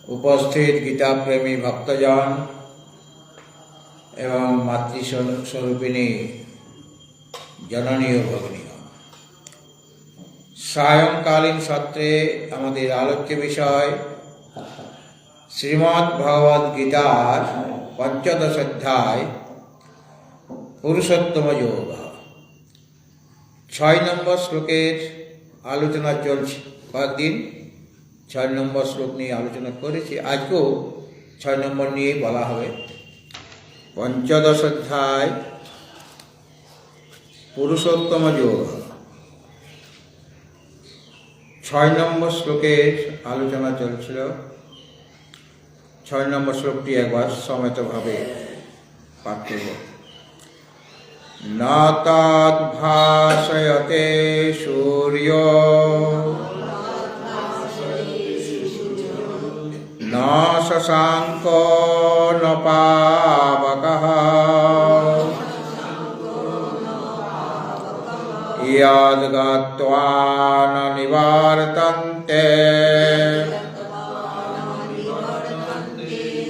উপস্থিত গীতাপ্রেমী ভক্তজন এবং মাতৃস্বরূপিণী জননী ও ভগিনীগণ, সায়ংকালীন সত্রে আমাদের আলোচ্য বিষয় শ্রীমদ্ ভগবদ গীতার পঞ্চদশ অধ্যায় পুরুষোত্তম যোগ। 6 নম্বর শ্লোকের আলোচনা চলছে। কয়েকদিন 6 নম্বর শ্লোক নিয়ে আলোচনা করেছি, আজকেও 6 নম্বর নিয়েই বলা হবে। পঞ্চদশ অধ্যায় পুরুষোত্তম যোগ, 6 নম্বর শ্লোকের আলোচনা চলছিল। 6 নম্বর শ্লোকটি একবার সমেতভাবে পাঠ করব। না তদ্ভাসয়তে সূর্য না শশাঙ্কো ন পাবকঃ ইয়াদ গত্বা ন নিবর্তন্তে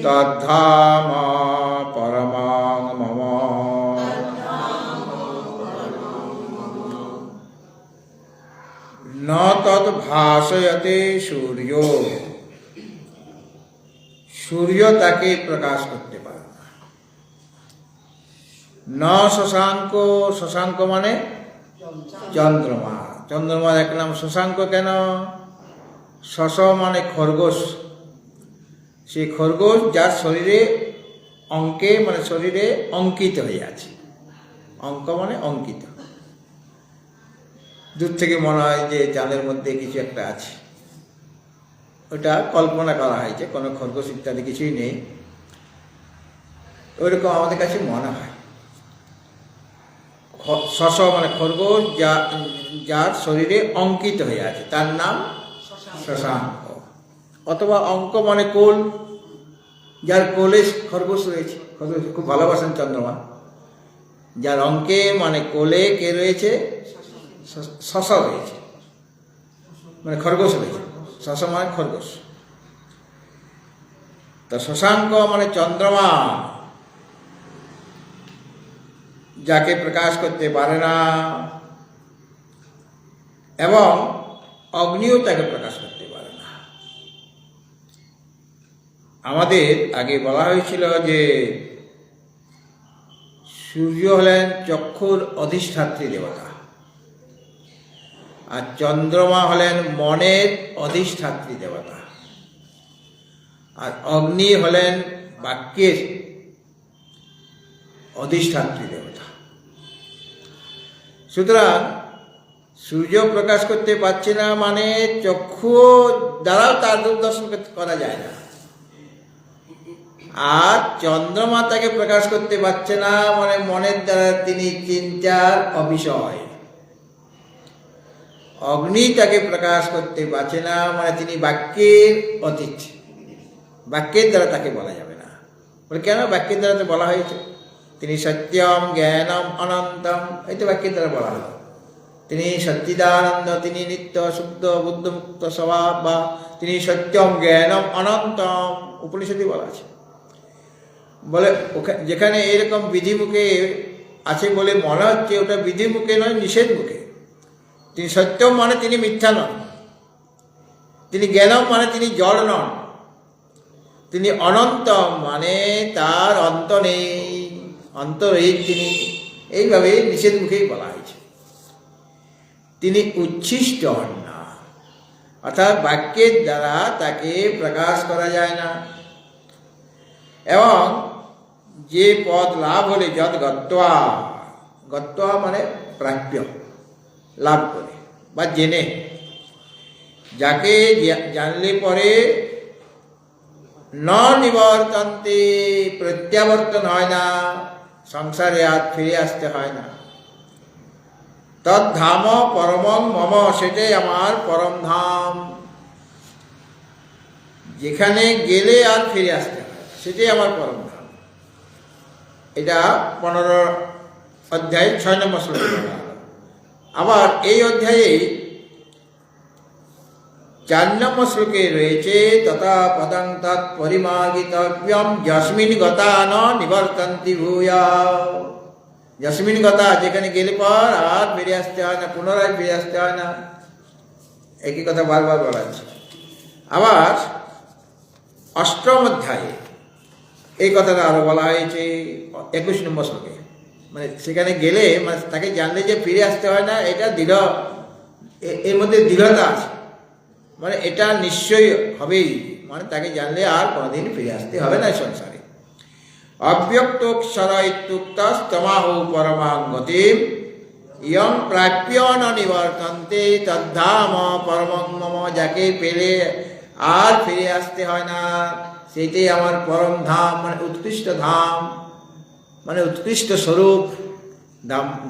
তদ্ধাম পরমং মম। ন তদ্ভাসয়তে সূর্য, সূর্য তাকে প্রকাশ করতে পারে না। ন শশাঙ্ক, শশাঙ্ক মানে চন্দ্রমা। চন্দ্রমার এক নাম শশাঙ্ক কেন? শশ মানে খরগোশ, সেই খরগোশ যার শরীরে অঙ্কে মানে শরীরে অঙ্কিত হয়ে আছে। অঙ্ক মানে অঙ্কিত। দূর থেকে মনে হয় যে চাঁদের মধ্যে কিছু একটা আছে, ওটা কল্পনা করা হয়েছে, কোনো খরগোশ ইত্যাদি কিছুই নেই, ওইরকম আমাদের কাছে মনে হয়। শশ মানে খরগোশ যার শরীরে অঙ্কিত হয়ে আছে, তার নাম শশাঙ্ক। অথবা অঙ্ক মানে কোল, যার কোলে খরগোশ রয়েছে। খরগোশ খুব ভালোবাসেন চন্দ্রমা, যার অঙ্কে মানে কোলে কে রয়েছে? শশ রয়েছে, মানে খরগোশ রয়েছে। শশ মানে খরগোশ। তো শশাঙ্ক মানে চন্দ্রমা, যাকে প্রকাশ করতে পারে না, এবং অগ্নিও তাকে প্রকাশ করতে পারে না। আমাদের আগে বলা হয়েছিল যে সূর্য হলেন চক্ষুর অধিষ্ঠাত্রী দেবতা, আর চন্দ্রমা হলেন মনের অধিষ্ঠাত্রী দেবতা, আর অগ্নি হলেন বাক্যের অধিষ্ঠাত্রী দেবতা। সুতরাং সূর্য প্রকাশ করতে পারছে না মানে চক্ষু দ্বারাও তার রূপ দর্শন করা যায় না, আর চন্দ্রমা তাকে প্রকাশ করতে পারছে না মানে মনের দ্বারা তিনি চিন্তার অবিষয়। অগ্নি তাকে প্রকাশ করতে পারছে না মানে তিনি বাক্যের অতীত, বাক্যের দ্বারা তাকে বলা যাবে না। বলে কেন? বাক্যের দ্বারা তো বলা হয়েছে তিনি সত্যম জ্ঞানম অনন্তম, এই তো বাক্যের দ্বারা বলা হলো। তিনি সচ্চিদানন্দ, তিনি নিত্য শুদ্ধ বুদ্ধমুক্ত স্বভাব, বা তিনি সত্যম জ্ঞানম অনন্তম, উপনিষদে বলা আছে। বলে যেখানে এরকম বিধিমুখে আছে বলে মনে হচ্ছে ওটা বিধিমুখে নয়, নিষেধ মুখে। তিনি সত্যম মানে তিনি মিথ্যা নন, তিনি জ্ঞানম মানে তিনি জড় নন, তিনি অনন্তম মানে তার অন্ত নেই, অন্তরহিত তিনি, এইভাবে নিষেধ মুখেই বলা হয়েছে। তিনি উচ্ছিষ্ট হন না, অর্থাৎ বাক্যের দ্বারা তাকে প্রকাশ করা যায় না। এবং যে পদ লাভ হলে যদ গত্বা, গত্বা মানে প্রাপ্য, লাভ করে বা জেনে, যাকে জানলে পরে ন নিবর্তন্তে, প্রত্যাবর্তন হয় না, সংসারে আর ফিরে আসতে হয় না। তদ্ধাম পরমং মম, সেটাই আমার পরম ধাম, যেখানে গেলে আর ফিরে আসতে হয়, সেটাই আমার পরম ধাম। এটা 15 অধ্যায় 6 নম্বর শ্লোকে বলা হলো। আবার এই অধ্যায়ে 4 নম্বর শ্লোকে রয়েছে তথা পদং তৎ পরিমার্গিতব্যম যস্মিন গতা ন নিবর্তন্তি ভূয়া। যস্মিন গতা, যেখানে গেলে পর আর ফিরে আসতে হয় না, পুনরায় ফিরে আসতে হয় না, একই কথা বারবার বলা আছে। আবার 8ম অধ্যায়ে এই কথাটা আরো বলা হয়েছে 21 নম্বর শ্লোকে। মানে সেখানে গেলে মানে তাকে জানলে যে ফিরে আসতে হয় না, এটা দৃঢ়, এর মধ্যে দৃঢ়তা আছে, মানে এটা নিশ্চয়ই হবেই, মানে তাকে জানলে আর কোনোদিন ফিরে আসতে হবে না সংসারে। অব্যক্তোক্ষর ইত্যুক্তস্তমাহু পরমাং গতিম ইয়ং প্রাপ্য ন নিবর্তন্তে তদ্ধাম পরমং মম। যাকে পেলে আর ফিরে আসতে হয় না, সেটাই আমার পরম ধাম, মানে উৎকৃষ্ট ধাম, মানে উৎকৃষ্ট স্বরূপ।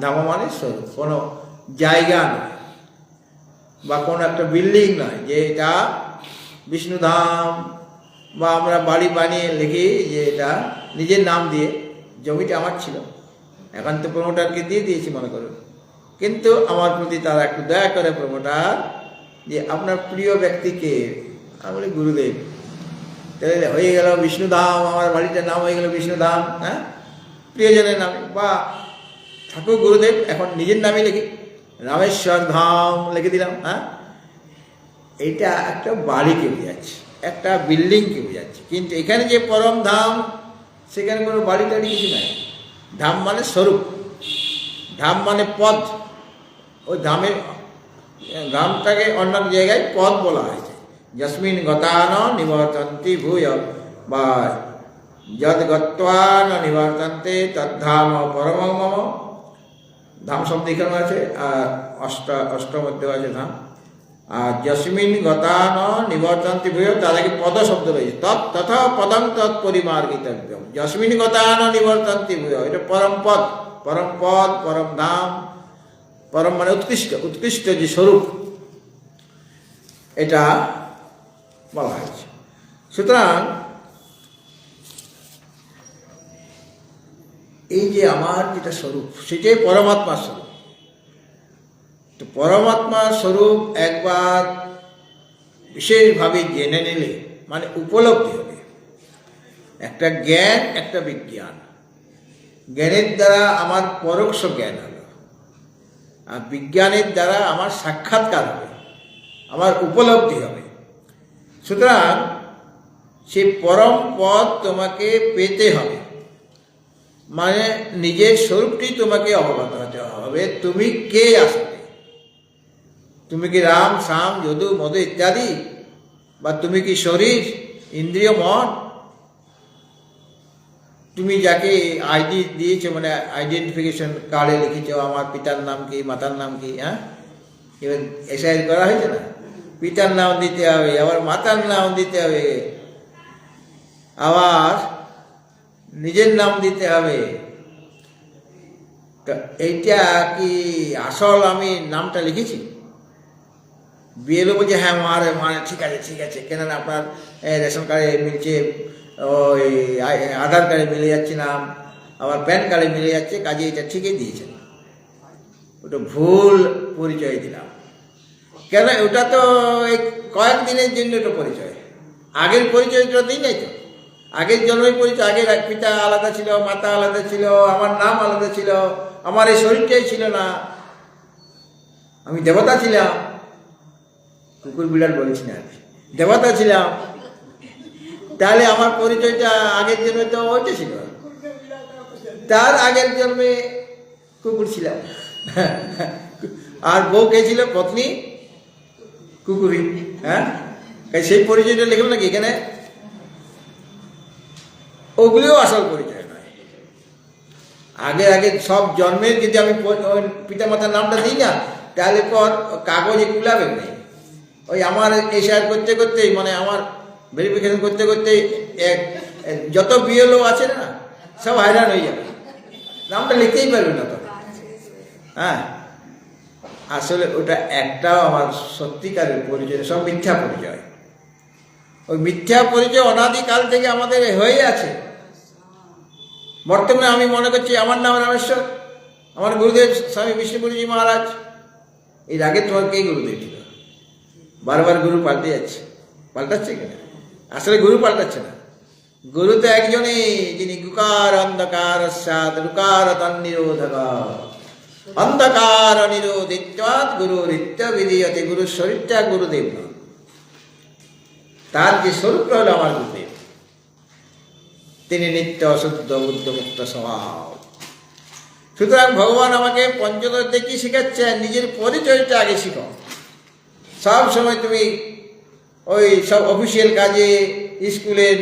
ধাম মানে স্বরূপ, কোনো জায়গা নয় বা কোনো একটা বিল্ডিং নয় যে এটা বিষ্ণুধাম, বা আমরা বাড়ি বানিয়ে লিখি যে এটা নিজের নাম দিয়ে। জমিটা আমার ছিল, এখন তো প্রমোটারকে দিয়ে দিয়েছি মনে করুন, কিন্তু আমার প্রতি তারা একটু দয়া করে প্রমোটার যে আপনার প্রিয় ব্যক্তিকে, আমি বলি গুরুদেব, তাহলে হয়ে গেল বিষ্ণুধাম, আমার বাড়িটার নাম হয়ে গেল বিষ্ণুধাম। হ্যাঁ, প্রিয়জনের নামে, বা ঠাকুর গুরুদেব এখন নিজের নামে লিখি রামেশ্বর ধাম লিখে দিলাম। হ্যাঁ, এইটা একটা বাড়িকে বোঝাচ্ছে, একটা বিল্ডিংকে বোঝাচ্ছে। কিন্তু এখানে যে পরম ধাম, সেখানে কোনো বাড়ি টাড়ি কিছু নাই। ধাম মানে স্বরূপ, ধাম মানে পদ। ওই ধামের ধামটাকে অন্য জায়গায় পদ বলা হয়েছে। যস্মিন গতান নিবর্তন্তি ভূয়, বা যদ গত্বা ন নিবর্তন্তে তদ্ধাম পরমং মম। ধাম শব্দ এখানে আছে, আর অষ্টম অধ্যায় আছে ধাম। আর যস্মিন গতান নিবর্তন্তি ভূয়, তার আগে পদ শব্দ রয়েছে, তথা পদং তৎ পরিমার্গিতব্যম। যস্মিন গতান নিবর্তন্তি ভূয়, এটা পরম পদ, পরম পদ, পরম ধাম। পরম মানে উৎকৃষ্ট, উৎকৃষ্ট যে স্বরূপ, এটা বলা হয়েছে। সুতরাং এই যে আমার যেটা স্বরূপ, সেটাই পরমাত্মার স্বরূপ। তো পরমাত্মার স্বরূপ একবার বিশেষভাবে জেনে নিলে মানে উপলব্ধি হবে। একটা জ্ঞান, একটা বিজ্ঞান। জ্ঞানের দ্বারা আমার পরোক্ষ জ্ঞান হলো, আর বিজ্ঞানের দ্বারা আমার সাক্ষাৎকার হবে, আমার উপলব্ধি হবে। সুতরাং সেই পরম পদ তোমাকে পেতে হবে, মানে নিজের স্বরূপটি তোমাকে অবগত হতে হবে। তুমি কে আসলে? তুমি কি রাম, শ্যাম, যদু, মধু ইত্যাদি, বা তুমি কি শরীর, ইন্দ্রিয়, মন? তুমি যাকে আইডি দিয়েছো, মানে আইডেন্টিফিকেশন কার্ডে লিখেছো আমার পিতার নাম কি, মাতার নাম কি, হ্যাঁ, এবার এসআই করা হয়েছে না? পিতার নাম দিতে হবে, আবার মাতার নাম দিতে হবে, আবার নিজের নাম দিতে হবে। তো এইটা কি আসল আমি নামটা লিখেছি? বিএলও বলছে হ্যাঁ মারে মানে ঠিক আছে ঠিক আছে, কেননা আপনার রেশন কার্ডে মিলছে, ওই আধার কার্ডে মিলে যাচ্ছে নাম, আবার প্যান কার্ডে মিলে যাচ্ছে, কাজে এটা ঠিকই দিয়েছেন। ওটা ভুল পরিচয় দিলাম, কেন? ওটা তো এই কয়েকদিনের জন্য ওটা পরিচয়, আগের পরিচয়টা দিই নাই তো। আগের জন্মের পরিচয়, আগের পিতা আলাদা ছিল, মাতা আলাদা ছিল, আমার নাম আলাদা ছিল, আমার এই শরীরটাই ছিল না, আমি দেবতা ছিলাম। কুকুর বিড়াল বলছি না, দেবতা ছিলাম। তাহলে আমার পরিচয়টা আগের জন্মে তো ওইটা ছিল, তার আগের জন্মে কুকুর ছিলাম। আর বউ কে ছিল? পত্নী কুকুরি। হ্যাঁ, সেই পরিচয়টা লিখলাম নাকি এখানে? ওগুলিও আসল পরিচয় নয়। আগে আগে সব জন্মের যদি আমি পিতা মাতার নামটা দিই না, তাহলে পর কাগজে কুলাবে নেই। ওই আমার এসআর করতে করতেই, মানে আমার ভেরিফিকেশন করতে করতে যত বিএলও আছে না, সব হয়রান হয়ে যাবে, নামটা লিখতেই পারবে না তো। হ্যাঁ, আসলে ওটা একটাও আমার সত্যিকারের পরিচয়, সব মিথ্যা পরিচয়। ওই মিথ্যা পরিচয় অনাদিকাল থেকে আমাদের হয়ে আছে। বর্তমানে আমি মনে করছি আমার নাম রামেশ্বর, আমার গুরুদেব স্বামী বিষ্ণুপুরীজি মহারাজ। এর আগে তোমার কে গুরুদেব ছিল? বারবার গুরু পাল্টে যাচ্ছে, পাল্টাচ্ছে কিনা? আসলে গুরু পাল্টাচ্ছে না, গুরু তো একজনই, যিনি গুকার অন্ধকার সাত রুকার তন্নিরোধক, অন্ধকার নিরোধিত্বাৎ গুরু নিত্য বিধীয়তে। গুরুর শরীরটা গুরুদেব না, তার যে স্বরূপটা হলো আমার গুরুদেব, তিনি নিত্য অশুদ্ধ বুদ্ধ মুক্ত স্বভাব। সুতরাং ভগবান আমাকে পঞ্চতত্ত্বে কি শিখাচ্ছেন? নিজের পরিচয়টা আগে শিখো। সব সময় তুমি ওই সব অফিসিয়াল কাজে, স্কুলের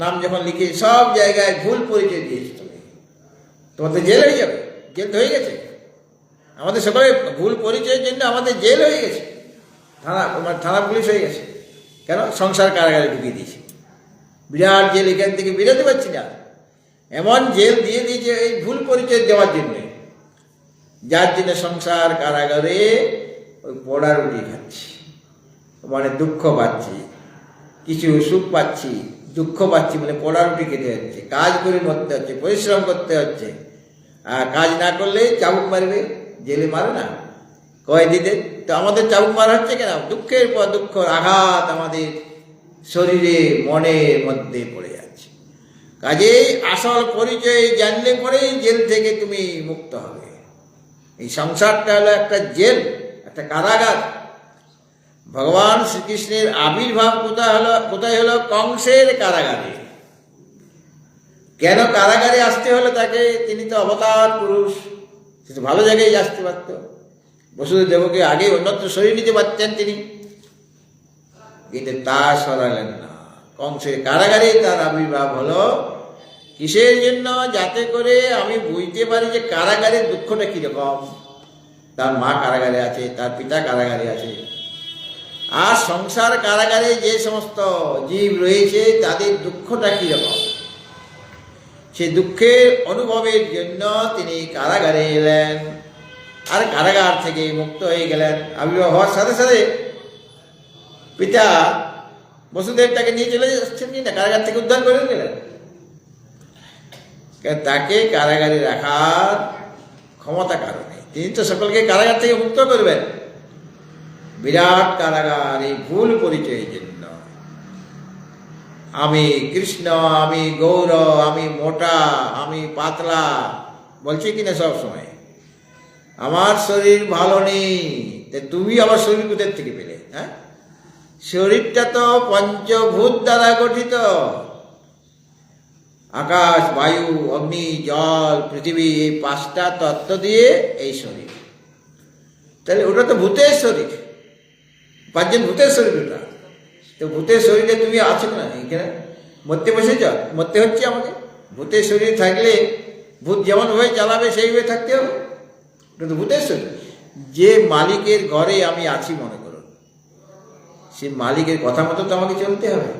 নাম যখন লিখে সব জায়গায় ভুল পরিচয় দিয়েছো তুমি, তোমার তো জেল হয়ে যাবে। জেল তো হয়ে গেছে, আমাদের সকলে ভুল পরিচয়ের জন্য আমাদের জেল হয়ে গেছে, থানা পুলিশ হয়ে গেছে। কেন? সংসার কারাগারে ঢুকিয়ে দিয়েছে, বিরাট জেল, এখান থেকে বেরোতে পারছি না, এমন জেল দিয়ে দিয়েছে এই ভুল পরিচয় দেওয়ার জন্য, যার জন্য সংসার কারাগারে ওই পোড়া রুটি খাচ্ছি, মানে দুঃখ পাচ্ছি, কিছু সুখ পাচ্ছি, দুঃখ পাচ্ছি, মানে পোড়া রুটি খেতে হচ্ছে, কাজ করে মরতে হচ্ছে, পরিশ্রম করতে হচ্ছে। আর কাজ না করলে চাবুক মারবে, জেলে মারে না কয়েদিদের, তো আমাদের চাবুক মারা হচ্ছে কেন? দুঃখের পর দুঃখ, আঘাত আমাদের শরীরে মনের মধ্যে পড়ে যাচ্ছে। কাজেই আসল পরিচয় জানলে পরেই জেল থেকে তুমি মুক্ত হবে। এই সংসারটা হলো একটা জেল, একটা কারাগার। ভগবান শ্রীকৃষ্ণের আবির্ভাব কোথায় হলো? কংসের কারাগারে। কেন কারাগারে আসতে হলো তাকে? তিনি তো অবতার পুরুষ, সে তো ভালো জায়গায় আসতে পারত, বসুদেব দেবকে আগে অন্যত্র সরিয়ে নিতে পারতেন তিনি, কিন্তু তা সরালেন না। কংসের কারাগারে তার আবির্ভাব হলো। কিসের জন্য? যাতে করে আমি বুঝতে পারি যে কারাগারের দুঃখটা কিরকম। তার মা কারাগারে আছে, তার পিতা কারাগারে আছে, আর সংসার কারাগারে যে সমস্ত জীব রয়েছে তাদের দুঃখটা কিরকম, সেই দুঃখের অনুভবের জন্য তিনি কারাগারে এলেন, আর কারাগার থেকে মুক্ত হয়ে গেলেন। আবির্ভাব হওয়ার সাথে সাথে পিতা বসুদেব তাকে নিয়ে চলে যাচ্ছেন কি না, কারাগার থেকে উদ্ধার করে গেলেন। তাকে কারাগারে রাখার ক্ষমতা কারণে তিনি তো সকলকে কারাগার থেকে মুক্ত করবেন। বিরাট কারাগার এই ভুল পরিচয়ের জন্য। আমি কৃষ্ণ, আমি গৌর, আমি মোটা, আমি পাতলা বলছি কিনা সব সময়, আমার শরীর ভালো নেই। তুমি আমার শরীর কোথার থেকে পেলে? হ্যাঁ, শরীরটা তো পঞ্চভূত দ্বারা গঠিত, আকাশ, বায়ু, অগ্নি, জল, পৃথিবী, এই পাঁচটা তত্ত্ব দিয়ে এই শরীর। তাহলে ওটা তো ভূতের শরীর, পাঁচজন ভূতের শরীর ওটা। তো ভূতের শরীরে তুমি আছো না, এখানে মরতে বসেছ, মরতে হচ্ছে আমাকে। ভূতের শরীর থাকলে ভূত যেমনভাবে চালাবে সেইভাবে থাকতে হবে, ওটা তো ভূতের শরীর। যে মালিকের ঘরে আমি আছি মনে করো, সেই মালিকের কথা মতো তো আমাকে চলতে হবে।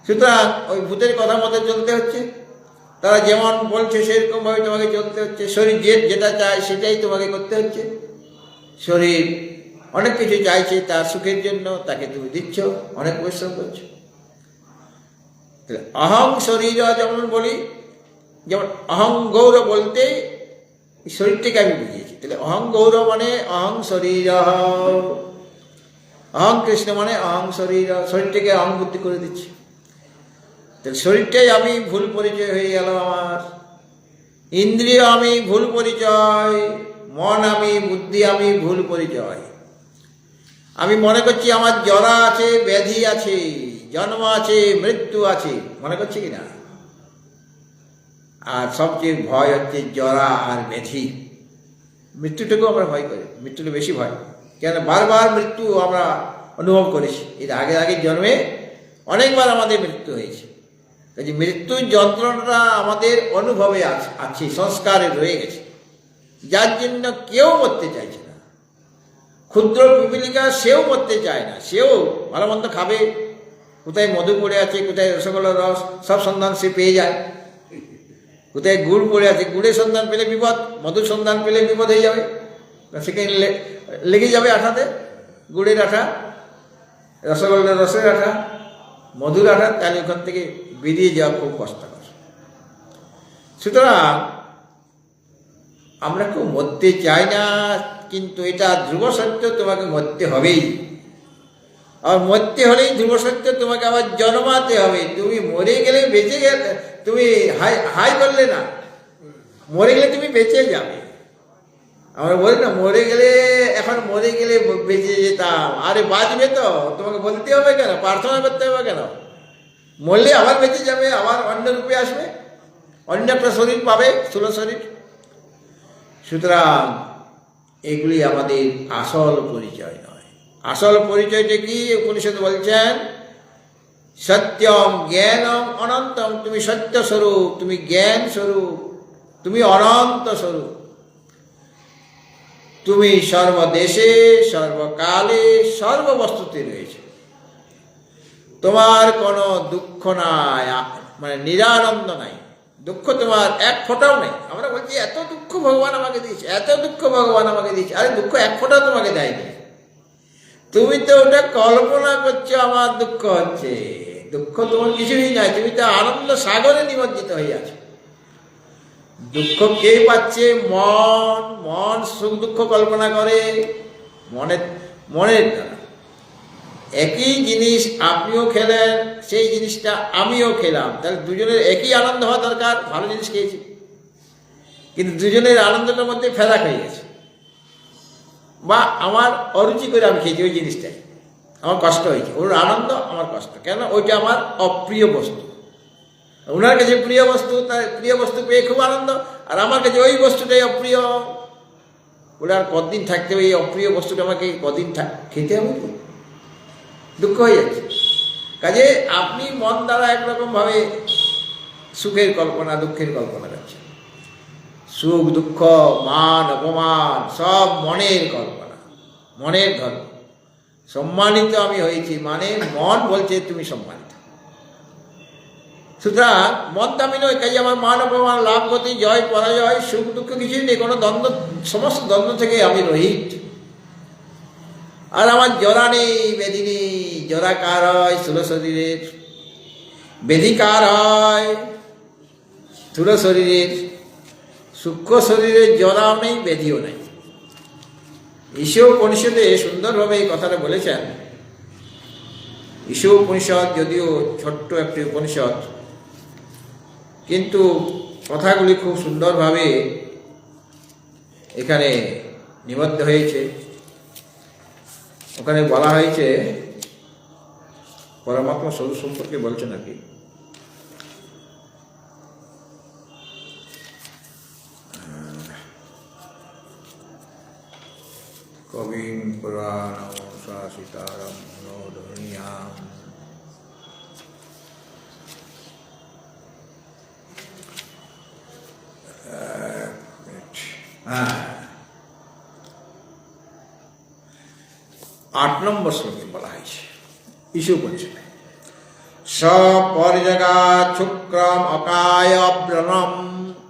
সুতরাং ওই ভূতের কথা মতো চলতে হচ্ছে, তারা যেমন বলছে সেরকমভাবে তোমাকে চলতে হচ্ছে। শরীর যেটা চায় সেটাই তোমাকে করতে হচ্ছে। শরীর অনেক কিছু চাইছে তার সুখের জন্য, তাকে তুমি দিচ্ছ, অনেক পরিশ্রম করছো। অহং শরীর যেমন বলি, যেমন অহং গৌর বলতে শরীরটাকে আমি বুঝিয়েছি। তাহলে অহং গৌর মানে অহং শরীর, অহং কৃষ্ণ মানে অহং শরীর, শরীরটাকে অহং বুদ্ধি করে দিচ্ছি। তাহলে শরীরটাই আমি ভুল পরিচয় হয়ে গেল আমার। ইন্দ্রিয় আমি ভুল পরিচয়, মন আমি, বুদ্ধি আমি ভুল পরিচয়। আমি মনে করছি আমার জরা আছে, ব্যাধি আছে, জন্ম আছে, মৃত্যু আছে, মনে করছি কিনা? আর সবচেয়ে ভয় হচ্ছে জরা আর ব্যাধি। মৃত্যুটাকেও আমরা ভয় করি, মৃত্যুটা বেশি ভয়। কেন? বারবার মৃত্যু আমরা অনুভব করেছি, এর আগের জন্মে অনেকবার আমাদের মৃত্যু হয়েছে। কাজে মৃত্যুর যন্ত্রণাটা আমাদের অনুভবে আছে, সংস্কারে রয়ে গেছে, যার জন্য কেউ মরতে চাইছে না। ক্ষুদ্র পিপীলিকা সেও মরতে চায় না, সেও ভালো মন্দ খাবে। কোথায় মধু পড়ে আছে, কোথায় রসগোল্লার রস, সব সন্ধান সে পেয়ে যায়। কোথায় গুড় পড়ে আছে, গুড়ের সন্ধান পেলে বিপদ, মধুর সন্ধান পেলে বিপদ হয়ে যাবে, সেখানে লেগে যাবে আঠাতে, গুড়ের আঠা, রসগোল্লার রসের আঠা, মধুর আঠা, তাহলে ওখান থেকে বেরিয়ে যাওয়া খুব কষ্টকর। সুতরাং আমরা কেউ মরতে চাই না, কিন্তু এটা ধ্রুব সত্য, তোমাকে মরতে হবেই। আর মরতে হলেই ধ্রুব সত্য, তোমাকে আবার জন্মাতে হবে। তুমি মরে গেলে বেঁচে গেলে, তুমি হাই হাই করলে না, মরে গেলে তুমি বেঁচে যাবে। আমরা বলি না মরে গেলে, এখন মরে গেলে বেঁচে যেতাম, আরে বাঁচবে তো, তোমাকে বলতে হবে কেন, প্রার্থনা করতে হবে কেন? মরলে আবার বেঁচে যাবে, আবার অন্য রূপে আসবে, অন্য একটা শরীর পাবে, স্থূল শরীর। সুতরাং এগুলি আমাদের আসল পরিচয় নয়। আসল পরিচয়টা কি? উপনিষদ বলছেন সত্যম জ্ঞানম অনন্তম। তুমি সত্য স্বরূপ, তুমি জ্ঞান স্বরূপ, তুমি অনন্ত স্বরূপ। তুমি সর্বদেশে, সর্বকালে, সর্ববস্তুতে রয়েছে। তোমার কোনো দুঃখ নাই, মানে নিরানন্দ নাই, দুঃখ তোমার এক ফোঁটাও নেই। আমরা বলছি এত দুঃখ ভগবান আমাকে দিয়েছে, এত দুঃখ ভগবান আমাকে দিয়েছে। আরে দুঃখ এক ফোঁটাও তোমাকে দেয়নি, তুমি তো ওটা কল্পনা করছো আমার দুঃখ হচ্ছে। দুঃখ তোমার কিছুই নাই, তুমি তো আনন্দ সাগরে নিমজ্জিত হয়ে আছো। দুঃখ কে পাচ্ছে? মন। মন সুখ দুঃখ কল্পনা করে মনের দ্বারা। একই জিনিস আপনিও খেলেন, সেই জিনিসটা আমিও খেলাম, তাহলে দুজনের একই আনন্দ হওয়া দরকার। ভালো জিনিস খেয়েছি, কিন্তু দুজনের আনন্দটার মধ্যে ফেরাক হয়ে গেছে। বা আমার অরুচি করে আমি খেয়েছি ওই জিনিসটাই, আমার কষ্ট হয়েছে। ওর আনন্দ, আমার কষ্ট। কেন? ওইটা আমার অপ্রিয় বস্তু। ওনার কাছে প্রিয় বস্তু, তার প্রিয় বস্তু পেয়ে খুব আনন্দ, আর আমার কাছে ওই বস্তুটাই অপ্রিয়। ওটা আর কদিন থাকতে হবে, এই অপ্রিয় বস্তুটা আমাকে কদিন খেতে হবে, দুঃখ হয়ে যাচ্ছে। কাজে আপনি মন দ্বারা একরকমভাবে সুখের কল্পনা, দুঃখের কল্পনা করছেন। সুখ দুঃখ, মান অপমান সব মনের কল্পনা, মনের ধর্ম। সম্মানিত আমি হয়েছি মানে মন বলছে তুমি সম্মানিত। সুতরাং মন দামি নয়। কাজে আমার মান অপমান, লাভ ক্ষতি, জয় পরাজয়, সুখ দুঃখ কিছুই নেই, কোনো দ্বন্দ্ব, সমস্ত দ্বন্দ্ব থেকে আমি রহিত। আর আমার জরা নেই, ব্যাধি নেই। জরা কার হয়? স্থূল শরীরের। ব্যাধি কার হয়? স্থূল শরীরের। সূক্ষ্ম শরীরের জরাও নেই, ব্যাধিও নেই। ঈশ্বর উপনিষদে সুন্দরভাবে এই কথাটা বলেছেন। ঈশ্বর উপনিষদ যদিও ছোট্ট একটি উপনিষদ, কিন্তু কথাগুলি খুব সুন্দরভাবে এখানে নিবদ্ধ হয়েছে। ওখানে বলা হয়েছে পরমাত্মা স্বরূপ সম্পর্কে বলছেন আর কি। কবিং পুরাণং শাসিতারং মনোধুনিয়াম আট নম্বর শ্লোকে বলা হয়েছে ঈশোপনিষদে, সপরিজগাৎ শুক্রম অকায় ব্রণম।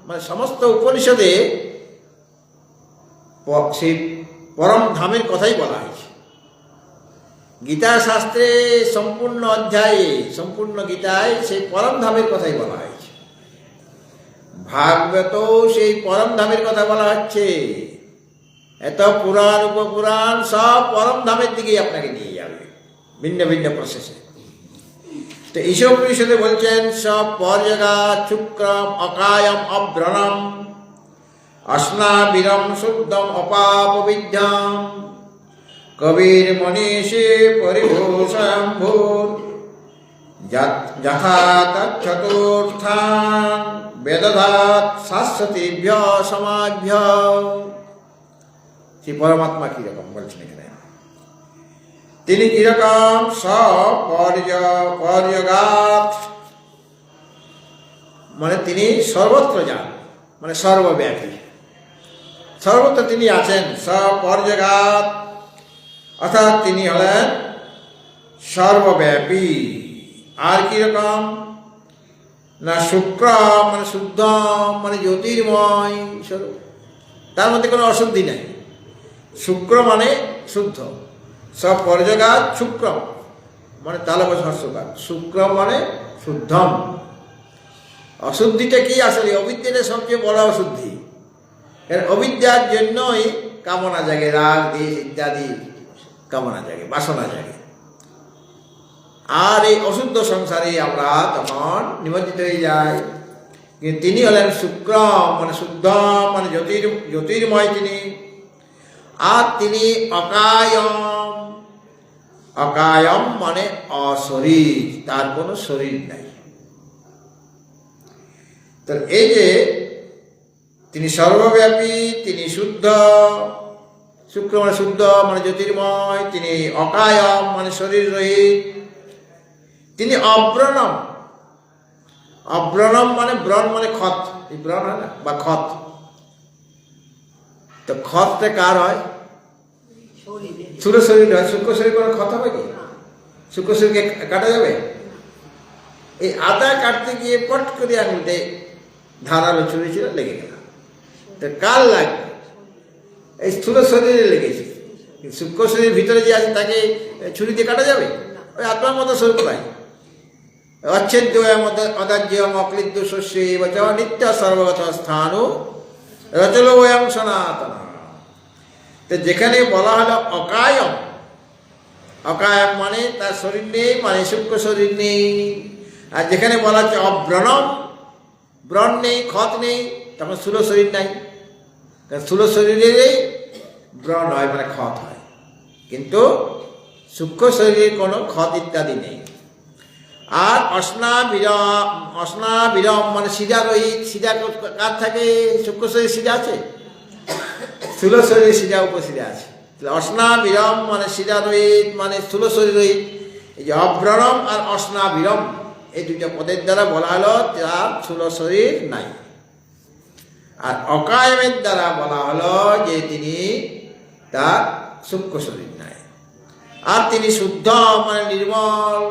মানে সমস্ত উপনিষদে সেই পরম ধামের কথাই বলা হয়েছে। গীতা শাস্ত্রে সম্পূর্ণ অধ্যায়ে, সম্পূর্ণ গীতায় সেই পরম ধামের কথাই বলা হয়েছে। ভাগবত সেই পরম ধামের কথা বলা হচ্ছে। এত পুরাণ উপপুরাণ সব পরম ধামের দিকেই আপনাকে নিয়ে যাবে, ভিন্ন ভিন্ন প্রসেসে। তো ঈশোপনিষদে বলছেন সব পর্যগাৎ শুক্রম অকায়ম অব্রণম অস্নাবিরম শুদ্ধম অপাপবিদ্যাম কবির মনীষী পরিভূষম্ভূর যথা তৎচতুর্থান বেদধাত শাশ্বতীভ্য সমাভ্য। সেই পরমাত্মা কিরকম বলছেন এখানে, তিনি কিরকম? সপর্যগাৎ মানে তিনি সর্বত্র যান, মানে সর্বব্যাপী, সর্বত্র তিনি আছেন। সপর্যগাৎ অর্থাৎ তিনি হলেন সর্বব্যাপী। আর কিরকম না? শুক্র মানে শুদ্ধ, মানে জ্যোতির্ময় স্বরূপ, তার মধ্যে কোনো অশুদ্ধি নাই। শুক্র মানে শুদ্ধ। সব পর্যগাৎ শুক্র মানে তালবস হর্ষকার, শুক্র মানে শুদ্ধম। অশুদ্ধিটা কি? আসলে অবিদ্যাটা সবচেয়ে বড় অশুদ্ধি। কারণ অবিদ্যার জন্যই কামনা জাগে, রাগ, দ্বেষ ইত্যাদি কামনা জাগে, বাসনা জাগে। আর এই অশুদ্ধ সংসারে আমরা তখন নিমজ্জিত হয়ে যাই। কিন্তু তিনি হলেন শুক্রম, মানে শুদ্ধ, মানে জ্যোতির্ময় তিনি। আর তিনি অকায়ম, অকায়ম মানে অশরীর, তার কোনো শরীর নাই। তো এই যে তিনি সর্বব্যাপী, তিনি শুদ্ধ, শুক্র মানে শুদ্ধ মানে জ্যোতির্ময়, তিনি অকায়ম মানে শরীর রহিত, তিনি অব্রণম, অব্রণম মানে ব্রণ মানে ক্ষত, এই ব্রণ হয় না বা ক্ষত, তো ক্ষতটা কার হয়? স্থূল শরীর হয়। সূক্ষ্ম শরীর কোনো ক্ষত হবে কি? সূক্ষ্ম শরীরকে কাটা যাবে? এই আদা কাটতে গিয়ে পট করে আঙুলতে ধারালো ছুরি ছিল, লেগে গেল। তো কার লাগবে? এই স্থূল শরীরে লেগেছে। সূক্ষ্ম শরীরের ভিতরে যে আছে তাকে ছুরি দিয়ে কাটা যাবে? ওই আত্মার মতো স্বরূপ নাই। অচ্ছেদ্য অদাহ্য অক্লিদ্য শস্য নিত্য সর্বগত স্থানু রচল বয়ং সনাতন। তো যেখানে বলা হলো অকায়ম, অকায়ম মানে তার শরীর নেই, মানে সূক্ষ্ম শরীর নেই। আর যেখানে বলা হচ্ছে অব্রণম, ব্রণ নেই, ক্ষত নেই, তখন স্থূল শরীর নাই। কারণ স্থূল শরীরেরই ব্রণ হয় মানে ক্ষত হয়, কিন্তু সূক্ষ্ম শরীরে কোনো ক্ষত ইত্যাদি নেই। আর অস্নাবিরম মানে সিধা রহিত, সিধা কার থাকে? সূক্ষ্ম শরীর সিধা আছে, স্থূল শরীর সিধা উপসিধা আছে। অস্নাবিরম মানে সিধা রহিত, মানে স্থূল শরীর রহিত। এই যে অব্রণম আর অস্নাবিরম, এই দুইটা পদের দ্বারা বলা হলো তার স্থূল শরীর নাই। আর অকায়মের দ্বারা বলা হলো যে তিনি তার সূক্ষ্ম শরীর নাই। আর তিনি শুদ্ধ মানে নির্মল।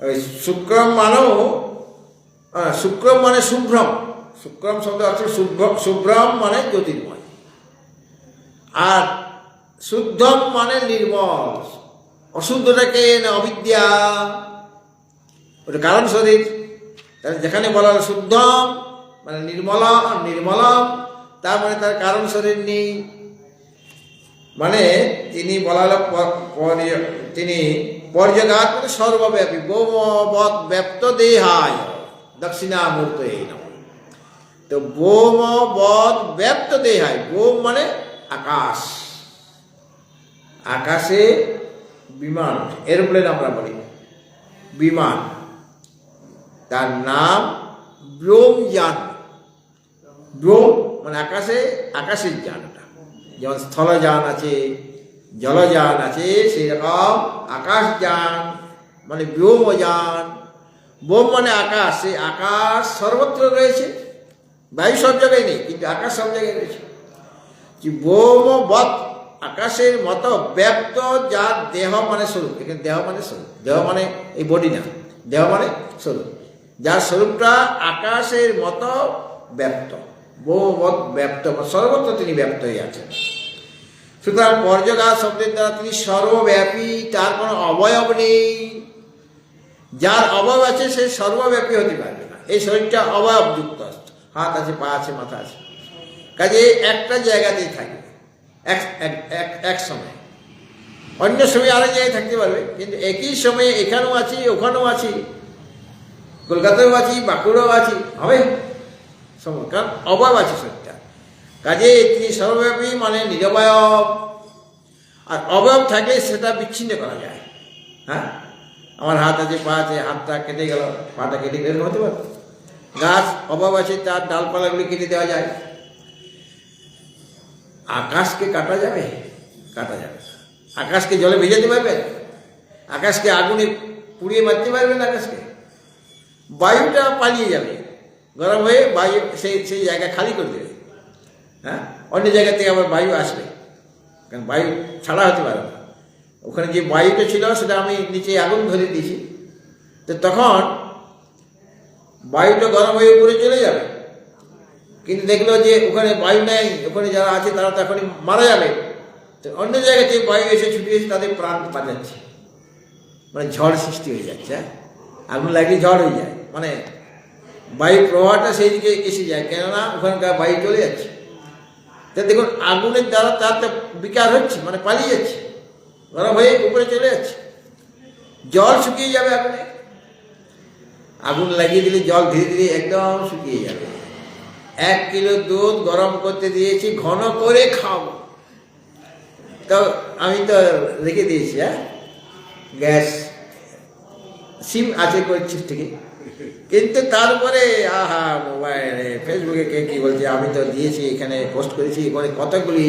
ওই শুক্রম মানেও, শুক্রম মানে শুভ্রম, শুক্রম শব্দ অর্থ শুভ্রম মানে জ্যোতির্ময়। আর শুদ্ধম মানে নির্মল, অশুদ্ধটাকে অবিদ্যা, ওটা কারণ শরীর। তাহলে যেখানে বলা হলো শুদ্ধম মানে নির্মলম, তার মানে তার কারণ শরীর নেই। মানে তিনি বলা হলো তিনি পর্যগাত মানে সর্বব্যাপী, বোমবৎ ব্যাপ্ত দেহায় দক্ষিণামূর্ত এই নাম। তো বোমবৎ ব্যাপ্ত দেহায়, বোম মানে আকাশ, আকাশে বিমান, এরোপ্লেন আমরা বলি, বিমান, তার নাম ব্যোমযান। ব্যোম মানে আকাশে, আকাশের যানটা, যেমন স্থলযান আছে, জলযান আছে, সেই রকম আকাশযান মানে ব্যোমযান। বোম মানে আকাশ, সেই আকাশ সর্বত্র রয়েছে, বায়ু সব জায়গায় নেই, কিন্তু আকাশ সব জায়গায় রয়েছে। বোমবৎ আকাশের মতো ব্যাপ্ত, যার দেহ মানে স্বরূপ, এখানে দেহ মানে স্বরূপ, দেহ মানে এই বডি না, দেহ মানে স্বরূপ, যার স্বরূপটা আকাশের মতো ব্যাপ্ত, বোমবৎ ব্যাপ্ত, সর্বত্র তিনি ব্যাপ্ত হয়ে আছেন। সুতরাং পর্যগাত শব্দের দ্বারা তিনি সর্বব্যাপী, তার কোনো অবয়ব নেই। যার অবয়ব আছে সে সর্বব্যাপী হতে পারবে না। এই শরীরটা অবয়বযুক্ত, হাত আছে, পা আছে, মাথা আছে, কাজে একটা জায়গাতেই থাকবে এক সময়। অন্য সময় আরেক জায়গায় থাকতে পারবে, কিন্তু একই সময়ে এখানেও আছি, ওখানেও আছি, কলকাতায়ও আছি, বাঁকুড়াও আছি, হবে সময়, কারণ অবয়ব আছে শরীরটা। কাজে তিনি সর্বব্যাপী মানে নিরবয়ব। আর অবয়ব থাকলে সেটা বিচ্ছিন্ন করা যায়। হ্যাঁ, আমার হাত আছে, পা আছে, হাতটা কেটে গেল, পাটা কেটে গেলে হতে পারে। গাছ অবয়ব আছে, তার ডালপালাগুলি কেটে দেওয়া যায়। আকাশকে কাটা যাবে? কাটা যাবে। আকাশকে জলে ভেজাতে পারবেন? আকাশকে আগুনে পুড়িয়ে মারতে পারবেন? আকাশকে বায়ুটা পালিয়ে যাবে, গরম হয়ে বায়ু সেই জায়গা খালি করে দেবে। হ্যাঁ, অন্য জায়গা থেকে আবার বায়ু আসবে, কারণ বায়ু ছাড়া হতে পারে না। ওখানে যে বায়ুটা ছিল সেটা আমি নিচে আগুন ধরে দিয়েছি, তো তখন বায়ুটা গরম হয়ে উপরে চলে যাবে। কিন্তু দেখলো যে ওখানে বায়ু নেই, ওখানে যারা আছে তারা তো এখনই মারা যাবে। তো অন্য জায়গা থেকে বায়ু এসে ছুটে এসে তাদের প্রাণ বাঁচাচ্ছে, মানে ঝড় সৃষ্টি হয়ে যাচ্ছে। আগুন লাগলে ঝড় হয়ে যায়, মানে বায়ু প্রবাহটা সেই দিকে এসে যায়, কেননা ওখানকার বায়ু চলে যাচ্ছে। তা দেখুন আগুনের দ্বারা তার তো বিকার হচ্ছে, মানে পালিয়ে যাচ্ছে, গরম হয়ে উপরে চলে যাচ্ছে। জল শুকিয়ে যাবে আগুনে, আগুন লাগিয়ে দিলে জল ধীরে ধীরে একদম শুকিয়ে যাবে। 1 কিলো দুধ গরম করতে দিয়েছি, ঘন করে খাবো, তো আমি তো রেখে দিয়েছি, হ্যাঁ গ্যাস সিম আছে করছি ঠিকই, কিন্তু তারপরে আহা মোবাইলে ফেসবুকে কে কী বলছে, আমি তো দিয়েছি এখানে পোস্ট করেছি, এখানে কতগুলি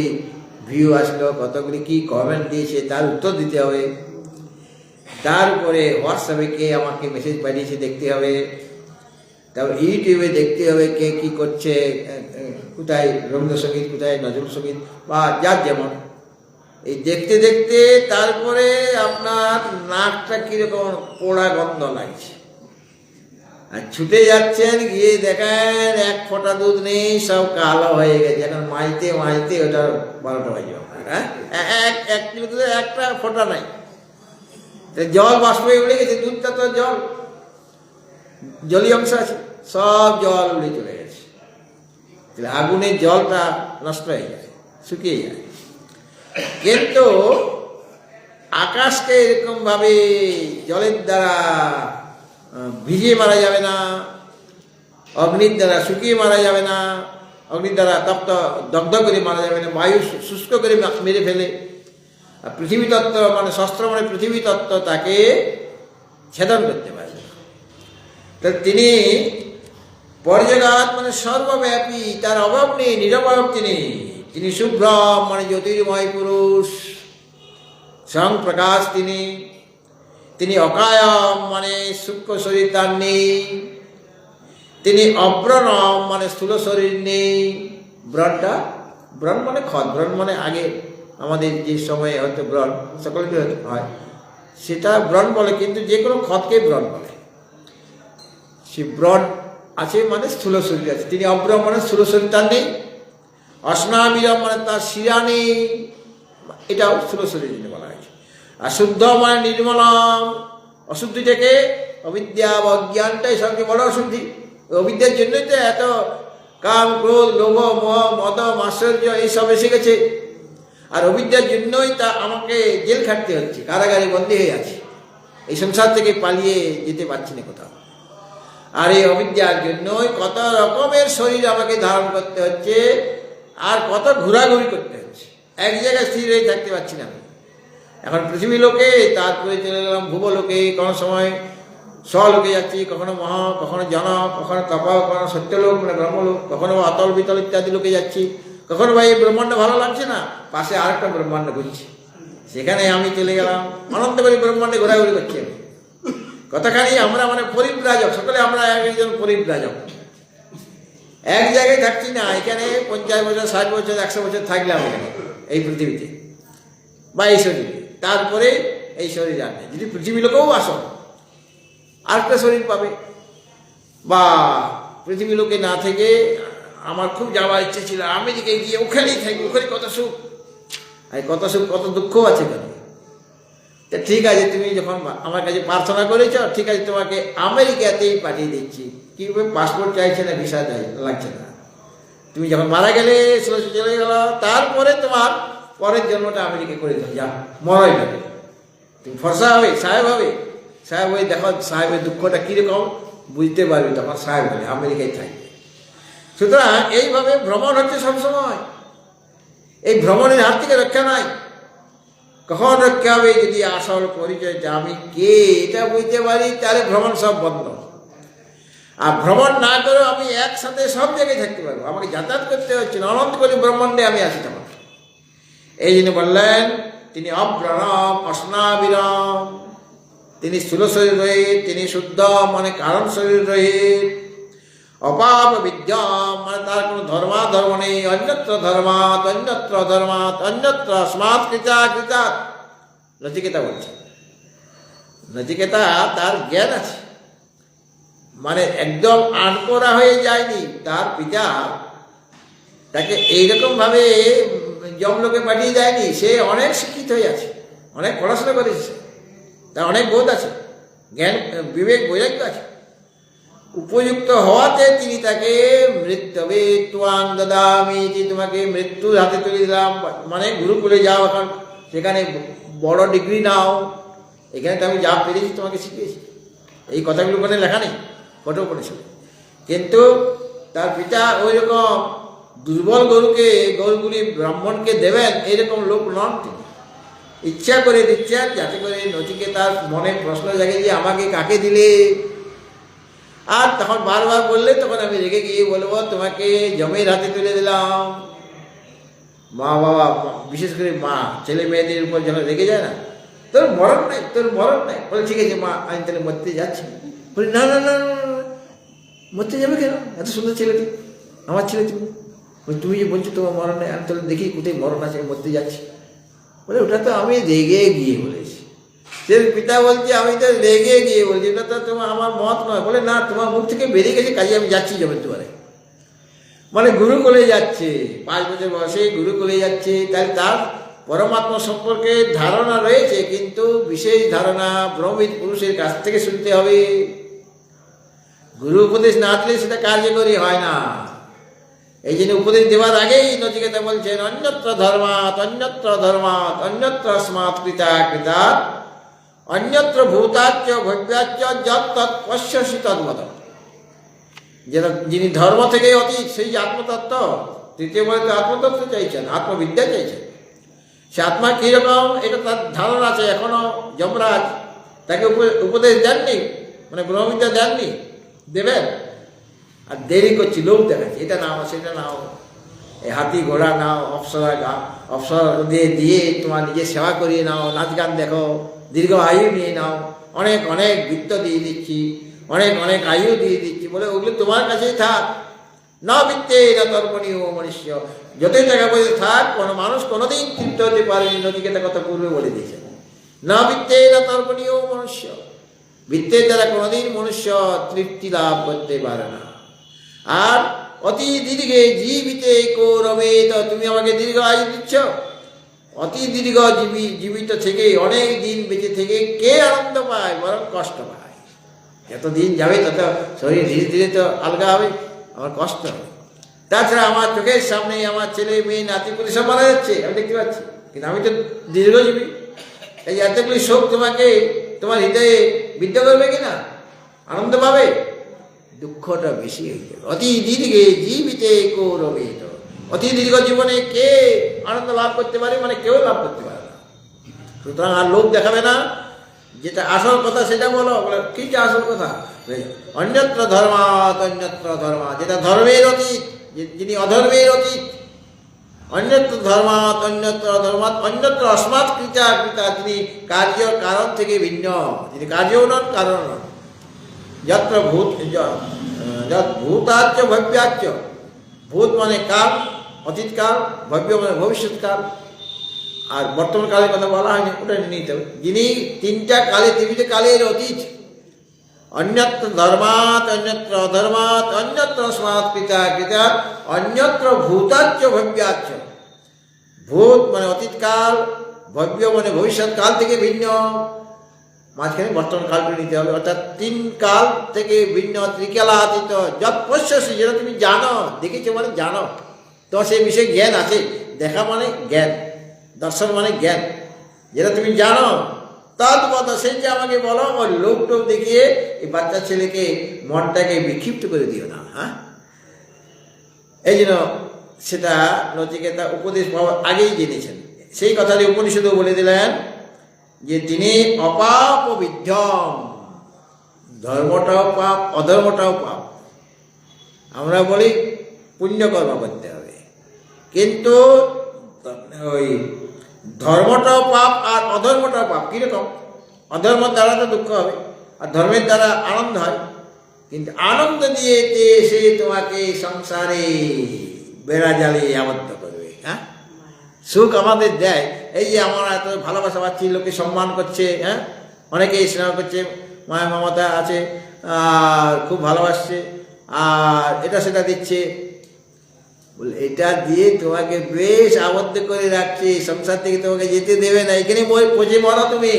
ভিউ আসলো, কতগুলি কি কমেন্ট দিয়েছে তার উত্তর দিতে হবে, তারপরে হোয়াটসঅ্যাপে কে আমাকে মেসেজ পাঠিয়েছে দেখতে হবে, তারপর ইউটিউবে দেখতে হবে কে কী করছে, কোথায় রবীন্দ্রসঙ্গীত, কোথায় নজরুল সঙ্গীত বা যার যেমন, এই দেখতে দেখতে তারপরে আপনার নাকটা কীরকম পোড়া গন্ধ লাগছে, আর ছুটে যাচ্ছেন, গিয়ে দেখেন 1 ফোঁটা দুধ নেই, সব কালো হয়ে গেছে। এখন মাজতে মাজতে ওটা 12টা বাজে, হ্যাঁ 1 কিলো দুধে 1টা ফোঁটা নাই, জল বাষ্প হয়ে উড়ে গেছে, দুধটা তো জল, জলীয় অংশ আছে, সব জল উড়ে চলে গেছে। তাহলে আগুনের জলটা নষ্ট হয়ে যায়, শুকিয়ে যায়। কিন্তু আকাশকে এরকম ভাবে জলের দ্বারা ভিজিয়ে মারা যাবে না, অগ্নির দ্বারা শুকিয়ে মারা যাবে না, অগ্নির দ্বারা তপ্ত দগ্ধ করে মারা যাবে না, বায়ু শুষ্ক করে মেরে ফেলে। আর পৃথিবী তত্ত্ব মানে শস্ত্র মানে পৃথিবী তত্ত্ব তাকে ছেদন করতে পারে। তো তিনি পর্যগাত মানে সর্বব্যাপী, তার অভাব নেই, নিরবয়ব তিনি শুভ্রম মানে জ্যোতির্ময় পুরুষ, স্বয়ং প্রকাশ তিনি অকায়ম মানে সূক্ষ্ম শরীর তার নেই, তিনি অব্রণম মানে স্থূল শরীর নেই। ব্রণ মানে খদ, ব্রণ মানে আগে আমাদের যে সময়ে হয়তো ব্রণ সকলকে হয় সেটা ব্রণ বলে, কিন্তু যে কোনো খদকে ব্রণ বলে। সে ব্রণ আছে মানে স্থূল শরীর আছে, তিনি অব্রম মানে স্থূল শরীর তার নেই। অস্নাবিরম মানে তার শিরা নেই, এটাও স্থূল শরীর বলা হয়েছে। আর শুদ্ধ মানে নির্মলম, অশুদ্ধি থেকে অবিদ্যা বা অজ্ঞানটাই সবচেয়ে বড় অশুদ্ধি। অবিদ্যার জন্যই তো এত কাম ক্রোধ লোভ মোহ মদ মাশ্চর্য এইসব এসে গেছে, আর অবিদ্যার জন্যই তা আমাকে জেল খাটতে হচ্ছে, কারাগারে বন্দী হয়ে আছে, এই সংসার থেকে পালিয়ে যেতে পারছি না কোথাও। আর এই অবিদ্যার জন্যই কত রকমের শরীর আমাকে ধারণ করতে হচ্ছে, আর কত ঘোরাঘুরি করতে হচ্ছে, এক জায়গায় স্থির হয়ে থাকতে পারছি না। এখন পৃথিবী লোকে, তারপরে চলে গেলাম ভুবলোকে, কোনো সময় স্বলোকে যাচ্ছি, কখনো মহা, কখনো জন, কখনো তপ, কখনো সত্যলোক মানে ব্রহ্মলোক, কখনো অতল বিতল ইত্যাদি লোকে যাচ্ছি, কখনো ভাই এই ব্রহ্মাণ্ড ভালো লাগছে না, পাশে আরেকটা ব্রহ্মাণ্ড ঘুরছি, সেখানে আমি চলে গেলাম, অনন্ত করে ব্রহ্মাণ্ডে ঘোরাঘুরি করছি আমি। কতখানি আমরা মানে পরিব্রাজক, সকলে আমরা একজন পরিব্রাজক, এক জায়গায় থাকছি না। এখানে 50 বছর 60 বছর 100 বছর থাকলাম এখানে এই পৃথিবীতে বা এই শরীরে, তারপরে এই শরীর আর নেই। যদি পৃথিবী লোকেও আসো আরেকটা শরীর পাবে, বা পৃথিবী লোকে না থেকে আমার খুব যাওয়ার ইচ্ছে ছিল আমেরিকায় গিয়ে ওখানেই থাকি, ওখানে কত সুখ, আর কত সুখ কত দুঃখ আছে কেন। তা ঠিক আছে, তুমি যখন আমার কাছে প্রার্থনা করেছ, ঠিক আছে তোমাকে আমেরিকাতেই পাঠিয়ে দিচ্ছি। কীভাবে পাসপোর্ট চাইছে না, ভিসা লাগছে না, তুমি যখন মারা গেলে চলে গেল, তারপরে তোমার পরের জন্মটা আমেরিকা করে দাও, যা মরাই যাবে, তুমি ফর্সা হবে, সাহেব হবে, সাহেব হয়ে দেখো সাহেবের দুঃখটা কীরকম বুঝতে পারবে, তখন সাহেব হবে, আমেরিকায় থাকবে। সুতরাং এইভাবে ভ্রমণ হচ্ছে সবসময়, এই ভ্রমণের হাত থেকে রক্ষা নাই। কখন রক্ষা হবে? যদি আসল পরিচয়টা আমি কে এটা বুঝতে পারি, তাহলে ভ্রমণ সব বন্ধ। আর ভ্রমণ না করেও আমি একসাথে সব জায়গায় থাকতে পারবো, আমাকে যাতায়াত করতে হচ্ছে না, অনন্ত করে ব্রহ্মাণ্ডে আমি আছি তখন। এই জন্য বললেন তিনি অব্রণম অস্নাবিরম, তিনি স্থূল শরীর রহিত, তিনি শুদ্ধ মানে কারণ শরীর রহিত, অপাপ বিদ্যম মানে তার কোনো ধর্মাধর্ম নেই, অন্যত্র ধর্মাৎ অন্যত্র ধর্মাৎ অন্যত্র স্মাৎ কৃতা কৃতাৎ। নচিকেতা বলছে, নচিকেতা তার জ্ঞান আছে, মানে একদম আনকোরা হয়ে যায়নি। তার পিতা তাকে এইরকম ভাবে যমলোকে পাঠিয়ে দেয়নি, সে অনেক শিক্ষিত হয়ে আছে, অনেক পড়াশোনা করেছে, তার অনেক বোধ আছে, জ্ঞান বিবেক বৈরাগ্য আছে। উপযুক্ত হওয়াতে তিনি তাকে মৃত্যবে ত্বাং দদামি, তোমাকে মৃত্যুর হাতে তুলে দিলাম, মানে গুরুকুলে যাও, এখন সেখানে বড় ডিগ্রি নাও, এখানে তো আমি যা পেরেছি তোমাকে শিখিয়েছি। এই কথাগুলো ওখানে লেখা নেই, ফটো পড়েছিল। কিন্তু তার পিতা ওই রকম দুর্বল গরুগুলি ব্রাহ্মণকে দেবেন এইরকম লোক নন। তিনি ইচ্ছা করে দিচ্ছেন যাতে করে নচিকেতার মনে প্রশ্ন জাগে যে আমাকে কাকে দিলে। আর তখন বারবার বললে তখন আমি রেগে গিয়ে বলবো তোমাকে জমের হাতে তুলে দিলাম। মা বাবা, বিশেষ করে মা ছেলে মেয়েদের উপর যেন রেগে যায় না, তোর মরণ নাই, তোর মরণ নাই। বলে ঠিক আছে মা, আমি তাহলে মরতে যাচ্ছি। বলি না না না, মরতে যাবে কেন? এত সুন্দর ছেলেটি, আমার ছেলে তুমি। তুমি যে বলছো তোমার মরণ নেই, আমি তাহলে দেখি কোথায় মরণ আছে, আমি মরতে যাচ্ছি। বলে ওটা তো আমি রেগে গিয়ে বলেছি। সে পিতা বলছে আমি তো রেগে গিয়ে বলছি, ওটা তো তোমার আমার মত নয়। বলে না, তোমার মুখ থেকে বেরিয়ে গেছে, কাজে আমি যাচ্ছি জমের দুয়ারে। মানে গুরুকুলে যাচ্ছে, 5 বছর বয়সে গুরুকুলে যাচ্ছে। তাহলে তার পরমাত্মা সম্পর্কে ধারণা রয়েছে, কিন্তু বিশেষ ধারণা ব্রহ্মবিদ পুরুষের কাছ থেকে শুনতে হবে। গুরু উপদেশ না দিলে সেটা কার্যকরী হয় না। এই জন্য উপদেশ দেওয়ার আগেই নচিকেতা বলছেন অন্যত্র ধর্মাৎ, অন্যত্র ধর্মাৎ, অন্যত্র স্মাৎ কৃতা কৃতাৎ, অন্যত্র ভূতাচ্চ ভব্যাচ্চ যৎ তৎ পশ্যসি তদ্মত। যেটা যিনি ধর্ম থেকে অতীত, সেই যে আত্মতত্ত্ব, তৃতীয় বলে তো আত্মতত্ত্ব চাইছেন, আত্মবিদ্যা চাইছেন। সে আত্মা কীরকম এটা তার ধারণা আছে। এখনো যমরাজ তাকে উপদেশ দেননি, মানে ব্রহ্মবিদ্যা দেননি, দেবেন। আর দেরি করছি, লোক দেখাচ্ছি, এটা নাও সেটা নাও, এই হাতি ঘোড়া নাও, অপসরা দিয়ে তোমার নিজের সেবা করিয়ে নাও, নাচ গান দেখো, দীর্ঘ আয়ু নিয়ে নাও, অনেক অনেক বৃত্ত দিয়ে দিচ্ছি, অনেক অনেক আয়ু দিয়ে দিচ্ছি। বলে ওগুলো তোমার কাছেই থাক। না বৃত্তে না তর্পণীয় মনুষ্য, যতই টাকা পয়সা থাক কোনো মানুষ কোনোদিন তৃপ্ত হতে পারেনি। নচিকেতা কথা পূর্বে বলে দিয়েছেন। না বৃত্তে না তর্পণীয় মনুষ্য, বৃত্তের দ্বারা কোনোদিন মনুষ্য তৃপ্তি লাভ করতে পারে না। আর অতি দীর্ঘে জীবিতে কৌরবেত, তুমি আমাকে দীর্ঘ আয়ু দিচ্ছ। অতি দীর্ঘ জীবিত থেকে, অনেক দিন বেঁচে থেকে কে আনন্দ পায়? বরং কষ্ট পায়। যত দিন যাবে তত শরীর ধীরে ধীরে তো আলগা হবে, আমার কষ্ট হবে। তাছাড়া আমার চোখের সামনে আমার ছেলে মেয়ে নাতিপুতি সব মারা যাচ্ছে, আমি দেখতে পাচ্ছি, কিন্তু আমি তো দীর্ঘজীবী। এই এতগুলি শোক তোমাকে তোমার হৃদয়ে বিদ্যা করবে কিনা? আনন্দ পাবে? দুঃখটা বেশি হয়ে যাবে। অতি দীর্ঘে জীবিতে কৌরবেত, অতি দীর্ঘ জীবনে কে আনন্দ লাভ করতে পারে? মানে কেউ লাভ করতে পারে না। সুতরাং আর লোক দেখাবে না, যেটা আসল কথা সেটা বলো। বলে কি যে আসল কথা? অন্যত্র ধর্মাৎ, অন্যত্র ধর্মাৎ, যেটা ধর্মের অতীত, যিনি অধর্মের অতীত। অন্যত্র ধর্মাৎ, অন্যত্র ধর্মাৎ, অন্যত্র অস্মাৎ কৃতা কৃতা, যিনি কার্য কারণ থেকে ভিন্ন, যিনি কার্যও নন কারণ নন। যত্র ভূতাচ্চ ভব্যাচ্চ, ভূত মানে কাল, অতীতকাল, ভব্য মানে ভবিষ্যৎকাল, আর বর্তমান কালের কথা বলা হয়নি, ওটা নিতে হবে। যিনি 3টা কালে, 3টে কালের অতীত। অন্যত্র ধর্মাৎ, অন্যত্র অধর্মাৎ, অন্যত্র স্মাৎ পিতা পিতা, অন্যত্র ভূতাচ্চ ভব্যাচ্চ। ভূত মানে অতীতকাল, ভব্য মানে ভবিষ্যৎকাল থেকে ভিন্ন, মাঝখানে বর্তমান কালকে নিতে হবে। অর্থাৎ 3 কাল থেকে ভিন্ন, ত্রিকালাতীত যৎ পশ্যসি, যেটা তুমি জানো, দেখেছো মানে জানো, তোমার সেই বিষয়ে জ্ঞান আছে। দেখা মানে জ্ঞান, দর্শন মানে জ্ঞান, যেটা তুমি জানো। তদ্বত, সেই যে আমাকে বলো, ওই লোক টোক দেখিয়ে এই বাচ্চা ছেলেকে মনটাকে বিক্ষিপ্ত করে দিও না। হ্যাঁ, এই জন্য সেটা নচিকেতা উপদেশ পাওয়ার আগেই জেনেছেন। সেই কথাটি উপনিষদও বলে দিলেন যে তিনি অপাপ বিধ্যম, ধর্মটাও পাপ, অধর্মটাও পাপ। আমরা বলি পুণ্যকর্ম করতে হবে, কিন্তু ওই ধর্মটাও পাপ আর অধর্মটাও পাপ। কীরকম? অধর্মের দ্বারা তো দুঃখ হবে, আর ধর্মের দ্বারা আনন্দ হয়। কিন্তু আনন্দ দিয়ে সে তোমাকে সংসারে বেড়া জ্বালিয়ে আবদ্ধ করবে। হ্যাঁ, সুখ আমাদের দেয়, এই যে আমরা এত ভালোবাসা পাচ্ছি, লোকে সম্মান করছে, হ্যাঁ, অনেকেই স্নেহ করছে, মায়া মমতা আছে, আর খুব ভালোবাসছে, আর এটা সেটা দিচ্ছে। বলে এটা দিয়ে তোমাকে বেশ আবদ্ধ করে রাখছে, সংসার থেকে তোমাকে যেতে দেবে না, এখানে পচে মরো তুমি।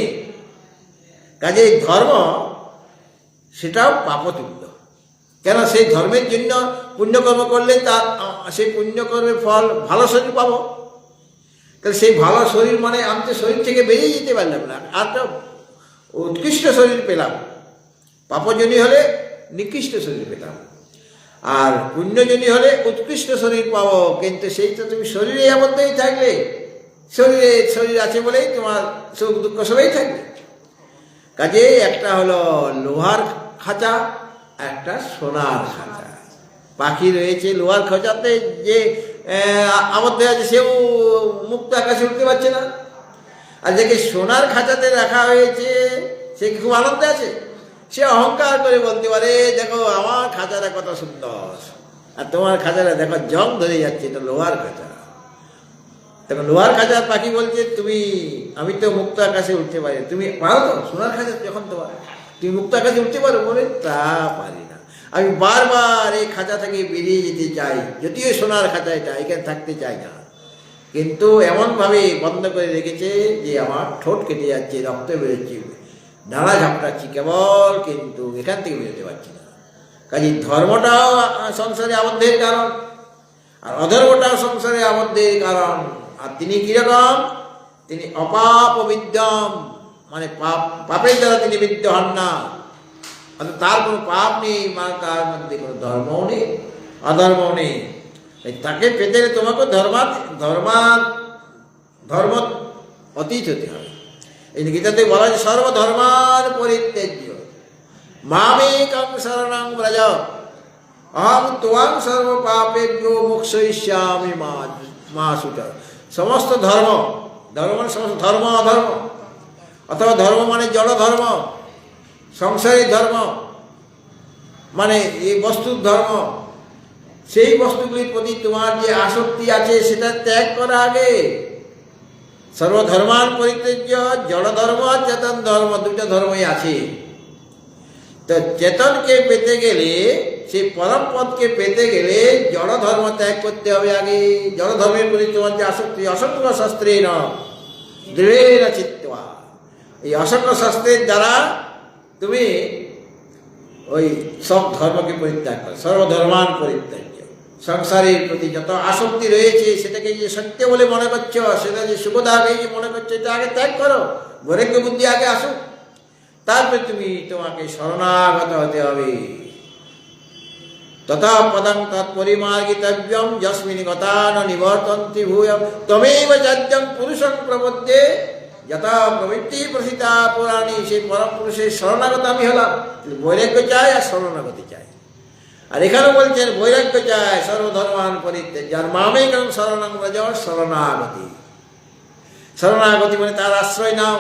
কাজে ধর্ম সেটাও পাপতুল্য। কেন সেই ধর্মের জন্য পুণ্যকর্ম করলে তার সেই পুণ্যকর্মের ফল ভালো শরীর পাবো। তাহলে সেই ভালো শরীর মানে আমি তো শরীর থেকে বেরিয়ে যেতে পারলাম না, আর তো উৎকৃষ্ট শরীর পেলাম। পাপজনী হলে নিকৃষ্ট শরীর পেলাম, আর পুণ্যজনী হলে উৎকৃষ্ট শরীর পাবো। কিন্তু সেই তো তুমি শরীরে আবদ্ধই থাকলে, শরীর আছে বলেই তোমার সুখ দুঃখ সবই থাকবে। কাজেই একটা হলো লোহার খাঁচা, একটা সোনার খাঁচা। পাখি রয়েছে লোহার খাঁচাতে, যে আবদ্ধ আছে সেও মুক্ত আকাশে উঠতে পারছে না, আর যাকে সোনার খাঁচাতে রাখা হয়েছে সে খুব আনন্দে আছে। সে অহংকার করে বলতে পারে, দেখো আমার খাঁচাটা কত সুন্দর, আর তোমার খাঁচাটা দেখো জং ধরে যাচ্ছে, এটা লোহার খাঁচা। তখন লোহার খাঁচার পাখি বলছে, আমি তো মুক্ত আকাশে উঠতে পারি, তুমি পারো তো? সোনার খাঁচা যখন তোমার, তুমি মুক্ত আকাশে উঠতে পারো? বলে, তা পারি না, আমি বারবার এই খাঁচা থেকে বেরিয়ে যেতে চাই, যদিও সোনার খাঁচা এটা, এখানে থাকতে চাই না। কিন্তু এমনভাবে বন্ধ করে রেখেছে যে আমার ঠোঁট কেটে যাচ্ছে, রক্ত বেরোচ্ছে, ডানা ঝাপটাচ্ছি কেবল, কিন্তু এখান থেকে বেরোতে পারছি না। কাজে ধর্মটাও সংসারে আবদ্ধের কারণ, আর অধর্মটাও সংসারে আবদ্ধের কারণ। আর তিনি কিরকম? তিনি অপাপ বিদ্যম, মানে পাপের দ্বারা তিনি বিদ্য হন না, অর্থাৎ তার কোনো পাপ নেই, মানে তার মধ্যে কোনো ধর্মও নেই, অধর্মও নেই। তাকে পেতে গেলে তোমাকে ধর্ম অতীত হতে হবে। এই গীতাতে বলা হয়, সর্বধর্মান পরিত্যাজ্য মামেকং শরণং ব্রজ অহং ত্বং সর্ব পাপেভ্যো মোক্ষয়িষ্যামি মা শুচঃ। সমস্ত ধর্ম মানে সমস্ত ধর্ম অধর্ম, অথবা ধর্ম মানে জড় ধর্ম, সংসারিক ধর্ম মানে এই বস্তুর ধর্ম, সেই বস্তুগুলির প্রতি তোমার যে আসক্তি আছে সেটা ত্যাগ করা আগে। সর্বধর্মান পরিত্যাজ্য, জড় ধর্ম আর চেতন ধর্ম, দুটো ধর্মই আছে। তো চেতনকে পেতে গেলে, সেই পরম পদকে পেতে গেলে জড় ধর্ম ত্যাগ করতে হবে আগে। জড় ধর্মের প্রতি তোমার যে আসক্তি, অসংখ্য শাস্ত্রেণ দৃঢ়েন চিত্ত্বা, এই অসংখ্য শাস্ত্রের দ্বারা তুমি ওই সব ধর্মকে পরিত্যাগ করো। সর্বধর্মান পরিত্যাজ্য, সংসারের প্রতি যত আসক্তি রয়েছে সেটাকে যে সত্য বলে মনে করছো, সেটা যে সুখদাকে যে মনে করছো, এটা আগে ত্যাগ করো। বৈরাগ্য বুদ্ধি আগে আসুক, তারপরে তোমাকে শরণাগত হতে হবে। তথা পদং তৎপরিমার্গিতব্যম যস্মিন গতা ন নিবর্তন্তি ভূয়ঃ ত্বমেব চাদ্যং পুরুষং প্রপদ্যে যথা প্রবৃত্তি প্রসিতা পুরাণী। সেই পরম পুরুষের শরণাগত আমি হলাম। বৈরাগ্য চাই আর শরণাগতি চাই। আর এখানে বলছেন বৈরাগ্য চাই, সর্বধর্মান পরিত্যাজ্য, যার মামেকং শরণং ব্রজ, শরণাগতি। শরণাগতি মানে তার আশ্রয় নাও।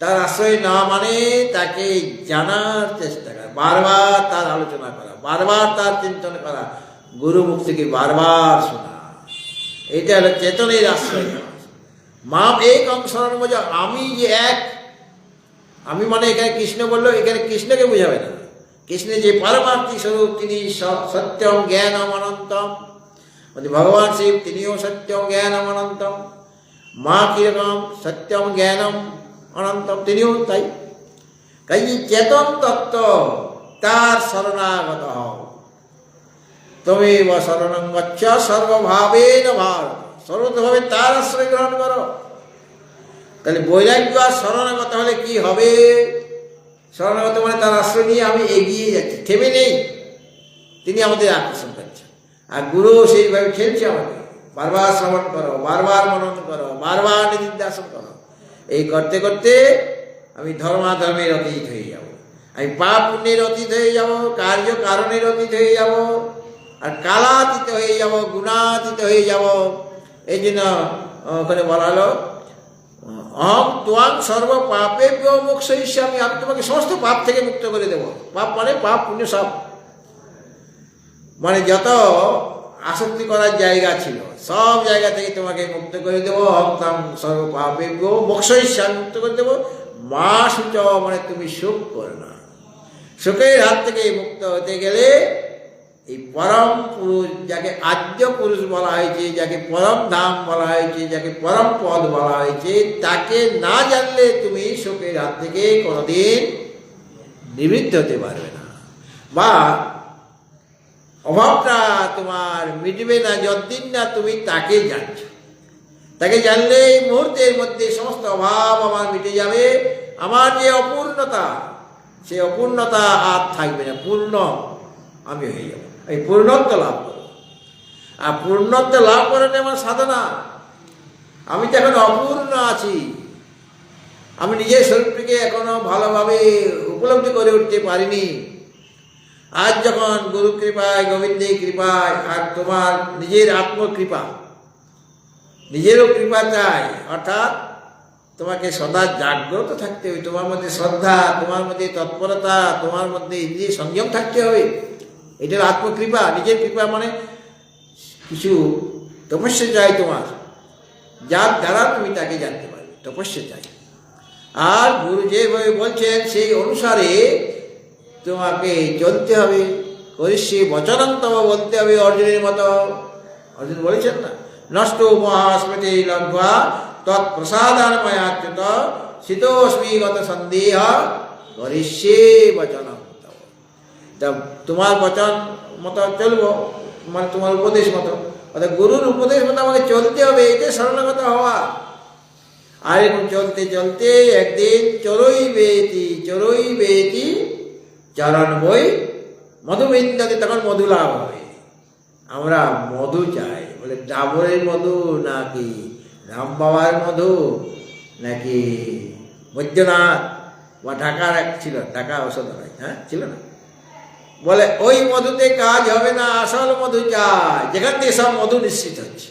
তার আশ্রয় না মানে তাকে জানার চেষ্টা করা, বারবার তার আলোচনা করা, বারবার তার চিন্তন করা, গুরুমুখ থেকে বারবার শোনা, এটা হলো চেতনের আশ্রয়। মাম একং শরণং ব্রজ, আমি যে এক, আমি মানে এখানে কৃষ্ণ বললো, এখানে কৃষ্ণকে বোঝাবে না। কৃষ্ণের যে পারমার্থিক স্বরূপ, তিনি সত্যম জ্ঞানম অনন্তম, মানে ভগবান শিব তিনিও সত্যম জ্ঞানম অনন্তম। মা কিরকম? সত্যম জ্ঞানম অনন্তম, তিনিও তাই। কাজে চেতন তত্ত্ব, তার শরণাগত হও। তমেব শরণং গচ্ছ সর্বভাবেন ভারত, সর্বতভাবে তার আশ্রয় গ্রহণ করো। তাহলে বৈরাগ্য আর শরণাগত হলে কি হবে? শরণাগত মানে তার আশ্রয় নিয়ে আমি এগিয়ে যাচ্ছি, থেমে নেই, তিনি আমাদের আকর্ষণ করছেন। আর গুরু সেইভাবে ঠেলছে আমাকে, বারবার শ্রবণ করো, বারবার মনন করো, বারবার নিদিধ্যাসন করো। এই করতে করতে আমি ধর্মাধর্মের অতীত হয়ে যাব, আমি পাপ পুণ্যের অতীত হয়ে যাব, কার্য কারণের অতীত হয়ে যাব, আর কালাতীত হয়ে যাব, গুণাতীত হয়ে যাব। এই জন্য ওখানে বলা হলো, অহং ত্বং সর্ব পাপেভ্যো মোক্ষয়িষ্যামি, আমি তোমাকে সমস্ত পাপ থেকে মুক্ত করে দেবো। পাপ মানে পাপ পুণ্য সব, মানে যত আসক্তি করার জায়গা ছিল সব জায়গা থেকে তোমাকে মুক্ত করে দেবো। অহং ত্বং সর্ব পাপেভ্যো মোক্ষয়িষ্যামি, মুক্ত করে দেবো। মা শুচ, মানে তুমি সুখ করো না। সুখের হাত থেকে মুক্ত হতে গেলে এই পরম পুরুষ, যাকে আদ্য পুরুষ বলা হয়েছে, যাকে পরম ধাম বলা হয়েছে, যাকে পরম পদ বলা হয়েছে, তাকে না জানলে তুমি সুখের হাত থেকে কোনোদিন নিবৃত্ত হতে পারবে না। বা অভাবটা তোমার মিটবে না যতদিন না তুমি তাকে জানছো। তাকে জানলে এই মুহূর্তের মধ্যে সমস্ত অভাব আমার মিটে যাবে। আমার যে অপূর্ণতা, সে অপূর্ণতা আর থাকবে না, পূর্ণ আমি হয়ে যাব। এই পূর্ণত্ব লাভ করব। আর পূর্ণত্ব লাভ করাটা আমার সাধনা। আমি তো এখন অপূর্ণ আছি, আমি নিজের শরীরটিকে এখনো ভালোভাবে উপলব্ধি করে উঠতে পারিনি। আজ যখন গুরু কৃপায়, গোবিন্দের কৃপায়, আর তোমার নিজের আত্মকৃপা, নিজেরও কৃপা চাই, অর্থাৎ তোমাকে সদা জাগ্রত থাকতে হবে। তোমার মধ্যে শ্রদ্ধা, তোমার মধ্যে তৎপরতা, তোমার মধ্যে ইন্দ্রিয় সংযম থাকতে হবে। এটা আত্মকৃপা। নিজের কৃপা মানে কিছু তপস্যা চাই তোমার, যার দ্বারা তুমি তাকে জানতে পারবে, তপস্যা চাই। আর গুরু যেভাবে বলছেন সেই অনুসারে তোমাকে চলতে হবে। করিষ্যে বচনন্তম বলতে হবে অর্জুনের মতো। অর্জুন বলেছেন না, নষ্ট মহাস্মৃতি লব্ধ্বা তৎপ্রসাদান্ময়াচ্যুত শীতোস্মিগত সন্দেহ করিষ্যে বচনন্তম। তা তোমার বচন মতো চলবো, মানে তোমার উপদেশ মতো, অর্থাৎ গুরুর উপদেশ মতো আমাকে চলতে হবে। এটাই শরণাগত হওয়া। আর এরকম চলতে চলতে একদিন চরই বেতি চরণ বই মধুবিন্দতে, তখন মধু লাভ হবে। আমরা মধু চাই, বলে ডাবরের মধু নাকি রাম বাবার মধু নাকি বৈদ্যনাথ বা ঢাকার এক ছিল, ঢাকা ঔষধালয়, হ্যাঁ ছিল না, বলে ওই মধুতে কাজ হবে না, আসল মধু চাই, যেখান থেকে সব মধু নিশ্চিত হচ্ছে,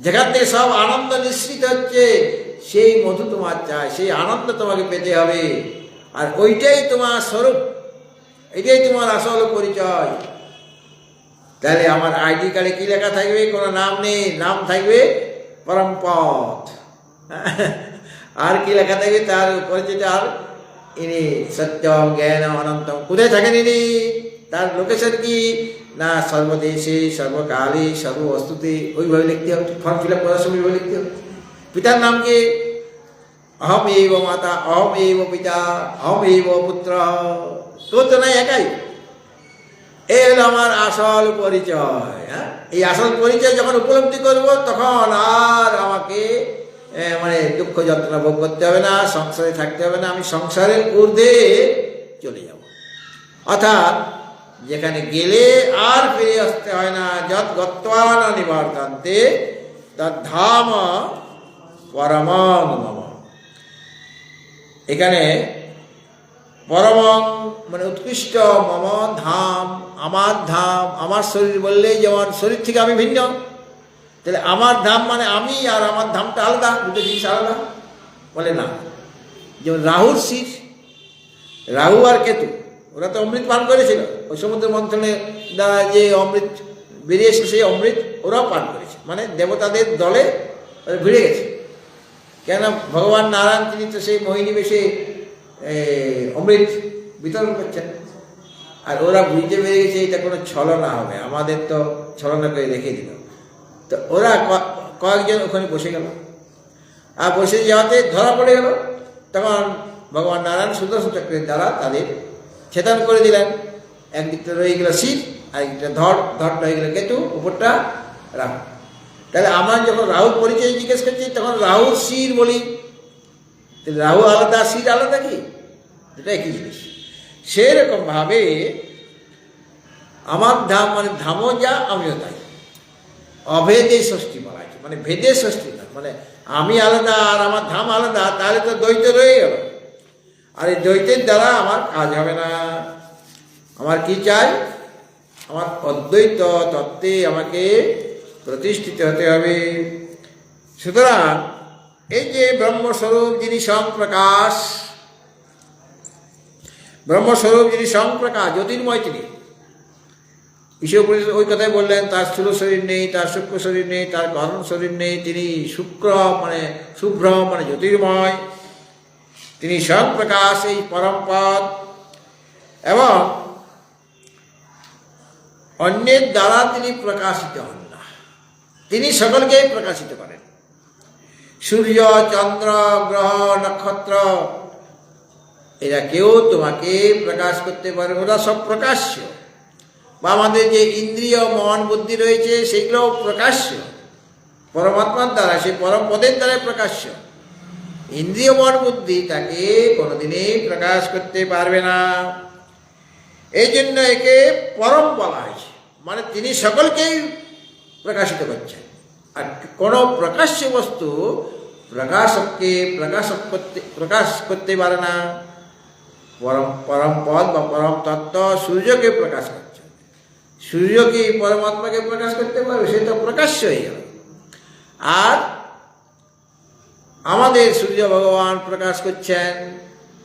যেখান থেকে সব আনন্দ নিশ্চিত হচ্ছে, সেই মধু তোমার চাই, সেই আনন্দ তোমাকে পেতে হবে। আর ওইটাই তোমার স্বরূপ, এটাই তোমার আসল পরিচয়। তাহলে আমার আইডি কার্ডে কি লেখা থাকবে? কোনো নাম নেই, নাম থাকবে পরমপথ। আর কি লেখা থাকবে? তার পরিচয়টা আর ইনি সত্যম জ্ঞান অনন্তম। কোথায় থাকেন ইনি? তার লোকেশন কি না? সর্বদেশে, সর্বকালে, সর্ববস্তুতে। ওইভাবে লিখতে হবে, ফর্ম ফিল আপ করার সময় ওইভাবে লিখতে হবে। পিতার নাম কি? অহম এইব মাতা, অহম এইব পিতা, অহম এইব পুত্র। তো নাই, একাই। এই হলো আমার আসল পরিচয়। হ্যাঁ, এই আসল পরিচয় যখন উপলব্ধি করব, তখন আর আমাকে মানে দুঃখ যন্ত্রণা ভোগ করতে হবে না, সংসারে থাকতে হবে না। আমি সংসারের ঊর্ধ্বে চলে যাব। অর্থাৎ যেখানে গেলে আর ফিরে আসতে হয় না। যৎ গত্বা ন নিবর্তন্তে তদ্ধাম পরমং মম। এখানে পরমং মানে উৎকৃষ্ট, মম ধাম আমার ধাম। আমার শরীর বললেই যেমন শরীর থেকে আমি ভিন্ন, তাহলে আমার ধাম মানে আমি, আর আমার ধামটা আলাদা, দুটো জিনিস আলাদা বলে না। যেমন রাহুর শির, রাহু আর কেতু, ওরা তো অমৃত পান করেছিল। ওই সমুদ্র মন্থনে দ্বারা যে অমৃত বেরিয়েছে, সেই অমৃত ওরাও পান করেছে, মানে দেবতাদের দলে ঘুরে গেছে। কেন? ভগবান নারায়ণ তিনি তো সেই মোহিনী বেশে অমৃত বিতরণ করছেন। আর ওরা বুঝতে পেরে গেছে এটা কোনো ছলনা হবে, আমাদের তো ছলনা করে রেখে দিল। তো ওরা কয়েকজন ওখানে বসে গেল, আর বসে যাওয়াতে ধরা পড়ে গেল। তখন ভগবান নারায়ণ সুদর্শন চক্রের দ্বারা তাদের ছেদন করে দিলেন। একদিকটা রয়ে গেল শিব, আরেকদিকটা ধরটা হয়ে গেল কেতু, উপরটা রাহু। তাহলে আমার যখন রাহুর পরিচয় জিজ্ঞেস করছি, তখন রাহুর শির বলি। রাহু আলাদা, শির আলাদা কি? এটা একই জিনিস। সেরকম ভাবে আমার ধাম মানে ধামও যা, আমিও তাই। অভেদে ষষ্ঠী বলা হয়েছে, মানে ভেদে ষষ্ঠী না, মানে আমি আলাদা আর আমার ধাম আলাদা, তাহলে তো দ্বৈত রয়ে গেল। আর এই দ্বৈতের দ্বারা আমার কাজ হবে না। আমার কি চাই? আমার অদ্বৈত তত্ত্বে আমাকে প্রতিষ্ঠিত হতে হবে। সুতরাং এই যে ব্রহ্মস্বরূপ যিনি স্বয়ংপ্রকাশ, ব্রহ্মস্বরূপ যিনি স্বয়ংপ্রকাশ, জ্যোতির্ময় তিনি। ঈশ্বর ওই কথাই বললেন, তার স্থূল শরীর নেই, তার সূক্ষ্ম শরীর নেই, তার কারণ শরীর নেই। তিনি শুক্র মানে শুভ্র মানে জ্যোতির্ময়, তিনি স্বয়ংপ্রকাশ, এই পরমপদ। এবং অন্যের দ্বারা তিনি প্রকাশিত হন না, তিনি সকলকেই প্রকাশিত করেন। সূর্য, চন্দ্র, গ্রহ, নক্ষত্র এরা কেউ তোমাকে প্রকাশ করতে পারে, ওরা সব প্রকাশ্য। বা আমাদের যে ইন্দ্রিয় মন বুদ্ধি রয়েছে সেগুলো প্রকাশ্য পরমাত্মার দ্বারা, সেই পরম পদের দ্বারাই প্রকাশ্য। ইন্দ্রিয় মন বুদ্ধি তাকে কোনোদিনই প্রকাশ করতে পারবে না। এই জন্য একে পরম বলা হয়েছে, মানে তিনি সকলকেই প্রকাশিত করছেন। আর কোনো প্রকাশ্য বস্তু প্রকাশককে প্রকাশ করতে পারে না। পরম পদ বা পরম তত্ত্ব সূর্যকে প্রকাশ করছে, সূর্য কি পরমাত্মাকে প্রকাশ করতে পারবে? সে তো প্রকাশ্য হয়ে গেল। আর আমাদের সূর্য ভগবান প্রকাশ করছেন।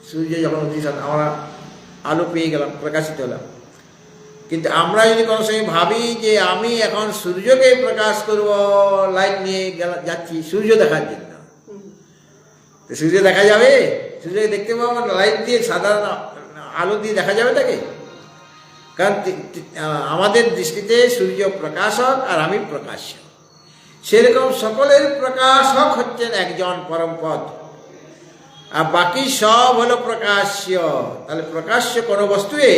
সূর্য যখন আমরা আলো পেয়ে গেলাম, প্রকাশিত হলাম, কিন্তু আমরা যদি কোনো সময় ভাবি যে আমি এখন সূর্যকে প্রকাশ করব, লাইট নিয়ে যাচ্ছি সূর্য দেখার জন্য, তো সূর্য দেখা যাবে? সূর্যকে দেখতে পাবো লাইট দিয়ে, সাধারণ আলো দিয়ে দেখা যাবে তাকে? কারণ আমাদের দৃষ্টিতে সূর্য প্রকাশক আর আমি প্রকাশ্য। সেরকম সকলের প্রকাশক হচ্ছেন একজন পরমপদ, আর বাকি সব হলো প্রকাশ্য। তাহলে প্রকাশ্য কোনো বস্তুই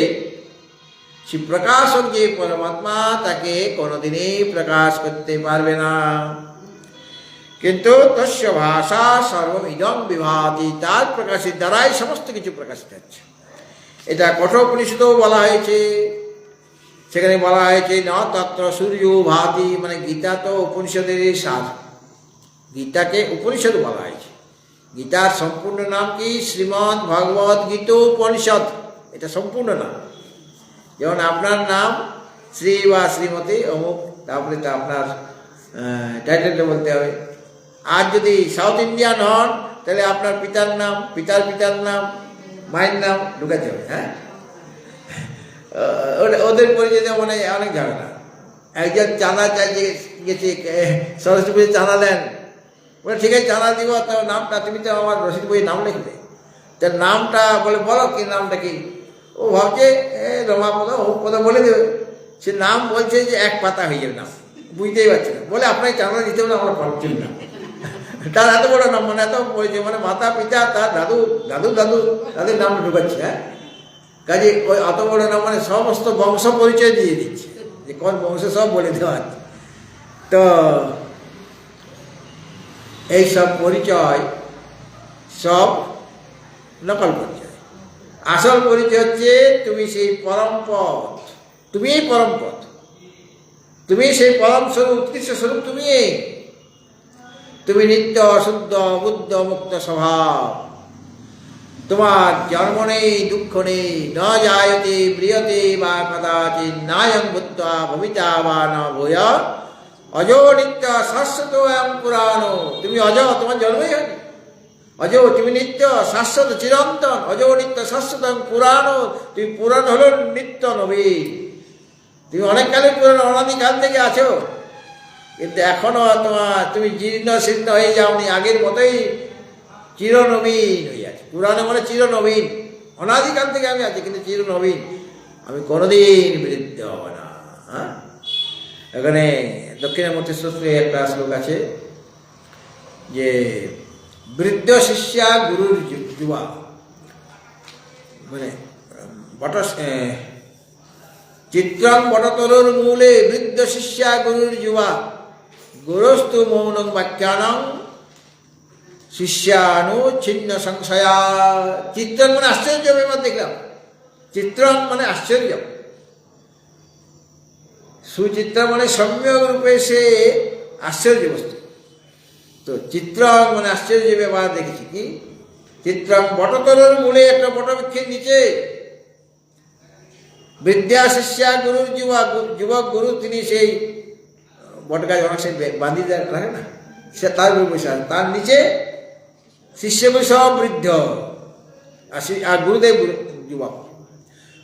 সে প্রকাশক যে পরমাত্মা তাকে কোনোদিনই প্রকাশ করতে পারবে না। কিন্তু তস্য ভাষা সর্বমিদং বিভাতি, তার প্রকাশের দ্বারাই সমস্ত কিছু প্রকাশিত হচ্ছে। এটা কঠোপনিষদেও বলা হয়েছে। সেখানে বলা হয়েছে ন তত্র সূর্য ভাতি, মানে গীতা তো উপনিষদেরই সার। গীতাকে উপনিষদ বলা হয়েছে। গীতার সম্পূর্ণ নাম কি? শ্রীমদ্ ভগবদ গীতা উপনিষদ, এটা সম্পূর্ণ নাম। যেমন আপনার নাম শ্রী বা শ্রীমতী অমুক, তারপরে তো আপনার টাইটেলটা বলতে হবে। আর যদি সাউথ ইন্ডিয়ান হন তাহলে আপনার পিতার নাম, পিতার পিতার নাম, মায়ের নাম ঢুকাতে হবে। হ্যাঁ, ওদের পরিচয় মানে অনেক ঝামেলা। একজন চাঁদা চাইছে, গেছে সরস্বতী পুজো চাঁদা দেন, বলে ঠিক আছে চাঁদা দিব, তো নামটা তুমি তো আমার রসিদ বইয়ে নাম লিখবে, তার নামটা বলে বলো কি নামটা কি? ও ভাবছে রমা পদ ও পদ বলে দেবে। সে নাম বলছে যে এক পাতা হয়ে যাবে নাম, বুঝতেই পারছে না। বলে আপনাকে চাঁদা দিতে হবে না, আমরা পারছি না। তার এত বড় নাম, মানে এত পরিচয়, মানে মাতা পিতা তার দাদু দাদু দাদু তাদের নাম ঢুকাচ্ছে। হ্যাঁ, কাজে ওই অত বড় নাম, মানে সমস্ত বংশ পরিচয় দিয়ে দিচ্ছে, যে কোন বংশ সব বলে দেওয়া হচ্ছে। তো এইসব পরিচয় সব নকল পরিচয়। আসল পরিচয় হচ্ছে তুমি সেই পরম পথ, তুমি এই পরম পথ, তুমি সেই পরম স্বরূপ, উৎকৃষ্ট স্বরূপ, তুমি নিত্য শুদ্ধ বুদ্ধ মুক্ত স্বভাব। তোমার জন্ম নেই, দুঃখ নেই, ন জায়তে ম্রিয়তে বা কদাচিৎ, নায়ং ভূত্বা ভবিতা বা ন ভূয়, অজো নিত্য শাশ্বত এম পুরাণ। তুমি অজ, তোমার জন্মই হয়নি। অজ, তুমি নিত্য শাশ্বত চিরন্তন, অজো নিত্য শাশ্বত পুরাণ। তুমি পুরাণ হলো নিত্য নবীন। তুমি অনেক কালের পুরাণ, অনাদিকাল থেকে আছো, কিন্তু এখনো তুমি জীর্ণ শীর্ণ হয়ে যাওনি, আগের মতোই চিরনবীন হয়ে আছে। পুরাণে মানে চিরনবীন, অনাদিকাল থেকে আমি আছি, কিন্তু চিরনবীন, আমি কোনোদিন বৃদ্ধ হব না। হ্যাঁ, এখানে দক্ষিণামূর্তি সূত্রে একটা শ্লোক আছে যে বৃদ্ধ শিষ্যা গুরুর যুবা, মানে চিত্রং বটতরুর মূলে বৃদ্ধ শিষ্যা গুরুর যুবা, গুরুস্তু মৌনং বাক্যানং শিষ্যানু ছিন্ন সংশয়া। চিত্রং মানে আশ্চর্য, এবার দেখলাম চিত্রং মানে আশ্চর্য, সুচিত্র মানে সম্যক রূপে সে আশ্চর্য বস্তু। তো চিত্রং মানে আশ্চর্য ব্যাপার দেখেছি কি? চিত্রং বটতরুর মূলে, একটা বটবৃক্ষের নিচে, বিদ্যা শিষ্যা গুরুর যুবক গুরু, তিনি সেই বটগাছ অনেক সেই বাঁধি রাখে না, সে তার উপর বসে, তার নিচে শিষ্যগুলি সব বৃদ্ধ, আর গুরুদেব যুবক।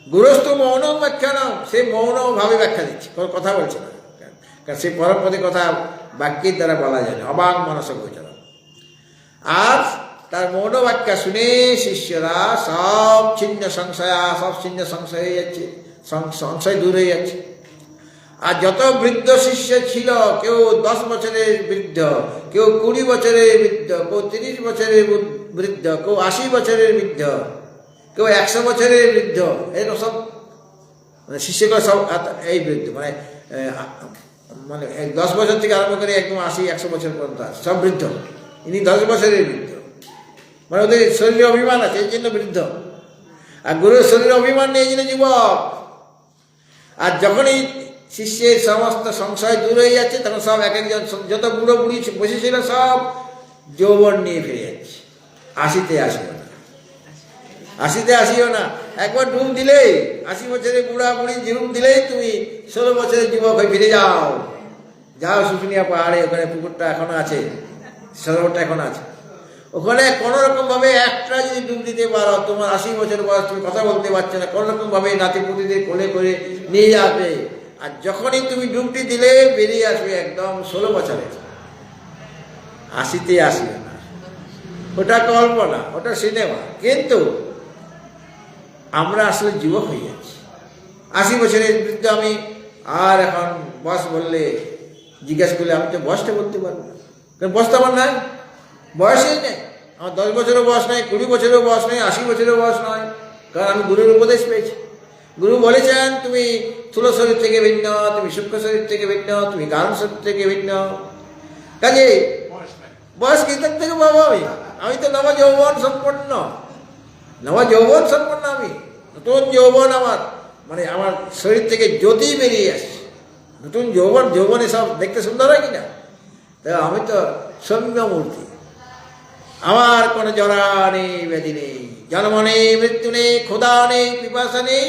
গুরুস্থ মৌন ব্যাখ্যান, সে মৌনভাবে ব্যাখ্যা দিচ্ছে, কোনো কথা বলছে না, কারণ সেই পরমপদে কথা বাক্যের দ্বারা বলা যায় না, অবাক মানস গোচর। আর তার মৌন ব্যাখ্যা শুনে শিষ্যরা সব ছিন্ন সংশয় হয়ে যাচ্ছে, সংশয় দূর হয়ে যাচ্ছে। আর যত বৃদ্ধ শিষ্য ছিল, কেউ 10 বছরের বৃদ্ধ, কেউ 20 বছরের বৃদ্ধ, কেউ 30 বছরের বৃদ্ধ, কেউ 80 বছরের বৃদ্ধ, কেউ 100 বছরের বৃদ্ধ, এরকম সব মানে শিষ্যগুলো সব এই বৃদ্ধ, মানে মানে 10 বছর থেকে আরম্ভ করে একদম 80-100 বছর পর্যন্ত আছে, সব বৃদ্ধ। ইনি 10 বছরের বৃদ্ধ, মানে ওদের শরীরে অভিমান আছে এই জন্য বৃদ্ধ, আর গুরুর শরীরে অভিমান নেই এই জন্য যুবক। আর যখনই শিষ্যের সমস্ত সংশয় দূর হয়ে যাচ্ছে তখন সব এক একজন, যত বুড়ো বুড়ি বসেছিল সব যৌবন নিয়ে ফিরে যাচ্ছে। 80-তে আসিও না, 80-তে আসিও না, একবার ডুব দিলেই 80 বছরের বুড়া বুড়ি ডুব দিলেই তুমি 16 বছরের যুবক হয়ে ফিরে যাও। যাও শুশুনিয়া পাহাড়ে, ওখানে পুকুরটা এখনো আছে, সরোবরটা এখন আছে, ওখানে কোনো রকম ভাবে একটা যদি ডুব দিতে পারো, তোমার 80 বছর বয়স, তুমি কথা বলতে পারছো না, কোনো রকম ভাবে নাতিপুতিদের কোলে করে নিয়ে যাবে। আর যখনই তুমি ডুবটি দিলে বেরিয়ে আসবে একদম 16 বছরের। 80-তে আসবে না, ওটা কল্পনা, ওটা সিনেমা। কিন্তু আমরা আসলে যুবক হয়ে যাচ্ছি। 80 বছরের বৃদ্ধ আমি, আর এখন বয়স বললে জিজ্ঞাসা করলে আমি তো বয়সটা বলতে পারবো না, কারণ বয়স তো আমার নাই, বয়সই নেই। আমার 10 বছরের বয়স নয়, 20 বছরের বয়স নয়, 80 বছরের বয়স নয়, কারণ আমি গুরুর উপদেশ পেয়েছি। গুরু বলেছেন তুমি স্থূল শরীর থেকে ভিন্ন, তুমি সূক্ষ্ম শরীর থেকে ভিন্ন, তুমি কারণ শরীর থেকে ভিন্ন। কাজে বয়স কিসের থেকে পাবো? আমি তো নব যৌবন সম্পন্ন, নব যৌবন সম্পন্ন আমি। নতুন যৌবন আমার, মানে আমার শরীর থেকে জ্যোতি বেরিয়ে আসছে, নতুন যৌবন। যৌবনে সব দেখতে সুন্দর হয় কিনা? তা আমি তো সৌম্য মূর্তি, আমার কোনো জরা নেই, ব্যাধি নেই, জন্ম নেই, মৃত্যু নেই, ক্ষুধা নেই, পিপাসা নেই,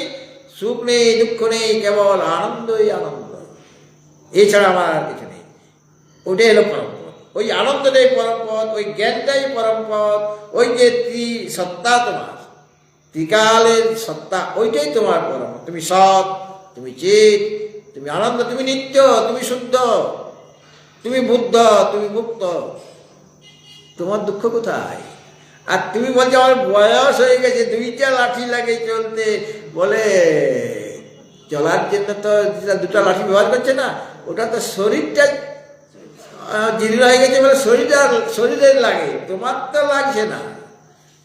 সুখ নেই, দুঃখ নেই, কেবল আনন্দই আনন্দ, এছাড়া আমার আর কিছু নেই। ওটাই হলো পরমপদ, ওই আনন্দটাই পরমপদ, ওই জ্ঞানটাই পরমপদ, ওই যে সত্তা তোমার, ত্রিকালের সত্তা, ওইটাই তোমার পরম। তুমি সৎ, তুমি চিৎ, তুমি আনন্দ, তুমি নিত্য, তুমি শুদ্ধ, তুমি বুদ্ধ, তুমি মুক্ত। তোমার দুঃখ কোথায়? আর তুমি বলছো আমার বয়স হয়ে গেছে, 2টা লাঠি লাগে চলতে, বলে চলার জন্য তো 2টা লাঠি ব্যবহার করছে না, ওটা তো শরীরটা জীর্ণ হয়ে গেছে বলে শরীরের লাগে, তোমার তো লাগছে না।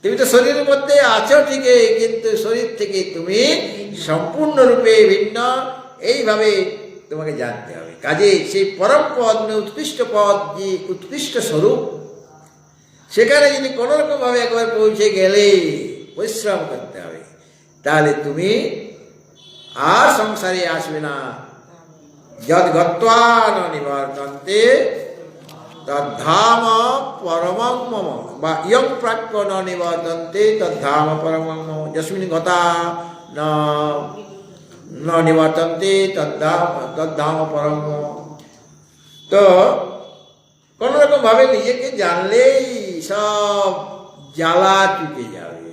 তুমি তো শরীরের মধ্যে আছো ঠিকই, কিন্তু শরীর থেকে তুমি সম্পূর্ণরূপে ভিন্ন, এইভাবে তোমাকে জানতে হবে। কাজে সেই পরম পদ, উৎকৃষ্ট পদ, যে উৎকৃষ্ট স্বরূপ, সেখানে যদি কোনো রকম ভাবে একবার পৌঁছে গেলে, পরিশ্রম করতে হবে, তাহলে তুমি আর সংসারে আসবে না। যদ গত্বা ন নিবর্তন্তে তদ্ধাম পরমং মম, বা ইয়ং প্রাপ্য ন নিবর্তন্তে তদ্ধাম পরমং মম, যস্মিন গতা ন নিবর্তন্তে তদ্ধাম পরম মম। তো কোন রকম ভাবে নিজেকে জানলেই সব জ্বালা চুকে যাবে।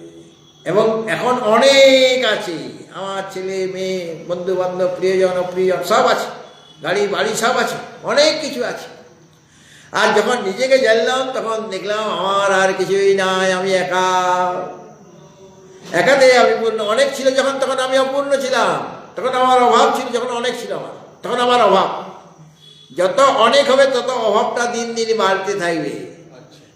এবং এখন অনেক আছে, আমার ছেলে মেয়ে, বন্ধু বান্ধব, প্রিয়জন অপ্রিয়জন সব আছে, গাড়ি বাড়ি সব আছে, অনেক কিছু আছে। আর যখন নিজেকে জানলাম তখন দেখলাম আমার আর কিছুই নাই, আমি একা। একাতে আমি পূর্ণ। অনেক ছিল যখন, তখন আমি অপূর্ণ ছিলাম, তখন আমার অভাব ছিল, যখন অনেক ছিল আমার, তখন আমার অভাব। যত অনেক হবে তত অভাবটা দিন দিন বাড়তে থাকবে,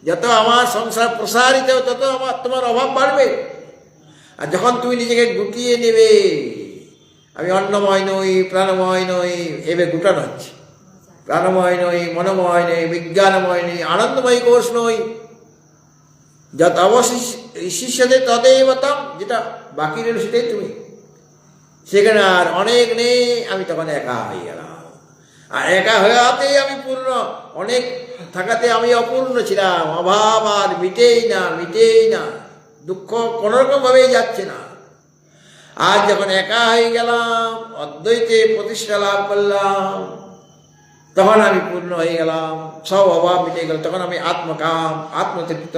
যত আমার সংসার প্রসারিত হবে তত তোমার অভাব বাড়বে। আর যখন তুমি নিজেকে গুটিয়ে নেবে, আমি অন্নময় নই, প্রাণময় নই, এভাবে গুটানো হচ্ছে, প্রাণময় নই, মনোময় নই, বিজ্ঞানময় নই, আনন্দময় কোষ নই, যত অবশিষ্যতে তদেবতম, যেটা বাকি রইল সেটাই তুমি। সেখানে আর অনেক নেই, আমি তখন একা হয়ে গেলাম। আর একা হওয়াতেই আমি পূর্ণ, অনেক থাকাতে আমি অপূর্ণ ছিলাম। অভাব আর মিটেই না, মিটেই না, দুঃখ কোনোরকম ভাবেই যাচ্ছে না। আর যখন একা হয়ে গেলাম, অদ্বৈতে প্রতিষ্ঠা লাভ করলাম, তখন আমি পূর্ণ হয়ে গেলাম, সব অভাব মিটে গেল। তখন আমি আত্মকাম, আত্মতৃপ্ত,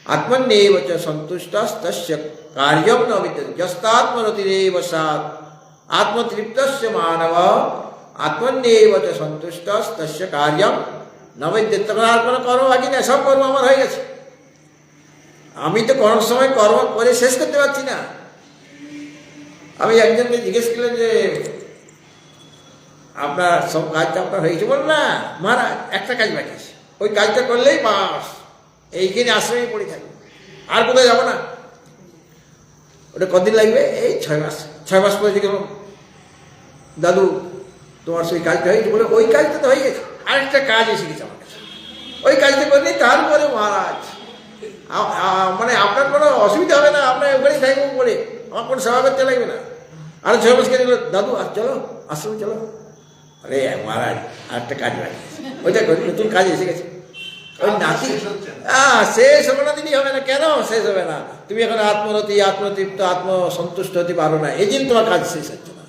আত্মন্যেব চ সন্তুষ্টস্তস্য কার্যং ন বিদ্যতে যস্তাত্মরতিরেব সাৎ আত্মতৃপ্তস্য মানব আত্মন্যেব চ সন্তুষ্টস্তস্য কার্যং ন বিদ্যতে। তখন আর কোনো কর্ম বাকি না, সব কর্ম আমার হয়ে গেছে। আমি তো কোনো সময় কর্ম করে শেষ করতে পারছি না। আমি একজনকে জিজ্ঞেস করলেন যে আপনার সব কাজটা আপনার হয়েছে? বল না মহারাজ, একটা কাজ বাকি আছে, ওই কাজটা করলেই বাস, এইখানে আশ্রমে পড়ে থাকবে, আর কোথায় যাবো না। ওটা কদিন লাগবে? এই 6 মাস। 6 মাস পরে গেল, দাদু তোমার সেই কাজটা হয়েছে? বলে ওই কাজটা তো হয়ে গেছে, আরেকটা কাজ এসে গেছে আমার কাছে, ওই কাজটা করলে তারপরে মহারাজ মানে আপনার কোনো অসুবিধা হবে না, আপনার ওখানেই থাকবো বলে আমার কোনো সেবা করতে লাগবে না। আর 6 মাস কেটে গেল, দাদু আর চলো আশ্রমে চলো। আরে মহারাজ আরেকটা কাজ লাগে, ওইটা করি, নতুন কাজ এসে গেছে। ওই নাতি শেষ হবে না, দিনই হবে না। কেন শেষ হবে না? তুমি এখন আত্মরতি, আত্মতৃপ্ত, আত্মসন্তুষ্ট হতে পারো না, এই জন্য তোমার কাজ শেষ হচ্ছে না।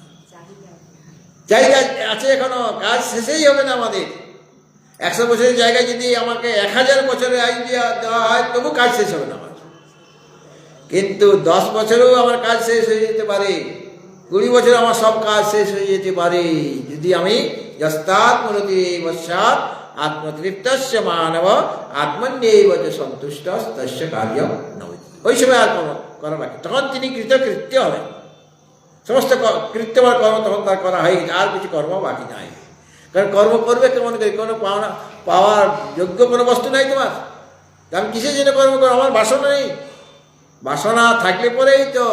জায়গা আছে এখনো, কাজ শেষেই হবে না আমাদের। 100 বছরের জায়গায় যদি আমাকে 1000 বছরের আইন দেওয়া হয়, তবু কাজ শেষ হবে না আমার। কিন্তু 10 বছরেও আমার কাজ শেষ হয়ে যেতে পারে, 20 বছর আমার সব কাজ শেষ হয়ে যেতে পারে, যদি আমি যস্তাত্মরতি বৎসাৎ আত্মতৃপ্তস্য মানব আত্মন্যেব সন্তুষ্ট তস্য কার্যম নবতি। ওই সময় আর করা বাকি, তখন তিনি কৃতকৃত্য হবেন। সমস্ত কৃত্যবার কর্ম তখন তার করা হয়ে গেছে, আর কিছু কর্ম বাকি নাই। কারণ কর্ম করবে কেমন করে? কোনো পাওয়ার যোগ্য কোনো বস্তু নাই তোমার। আমি কিসের জন্য কর্ম করবো? আমার বাসনা নেই। বাসনা থাকলে পরেই তো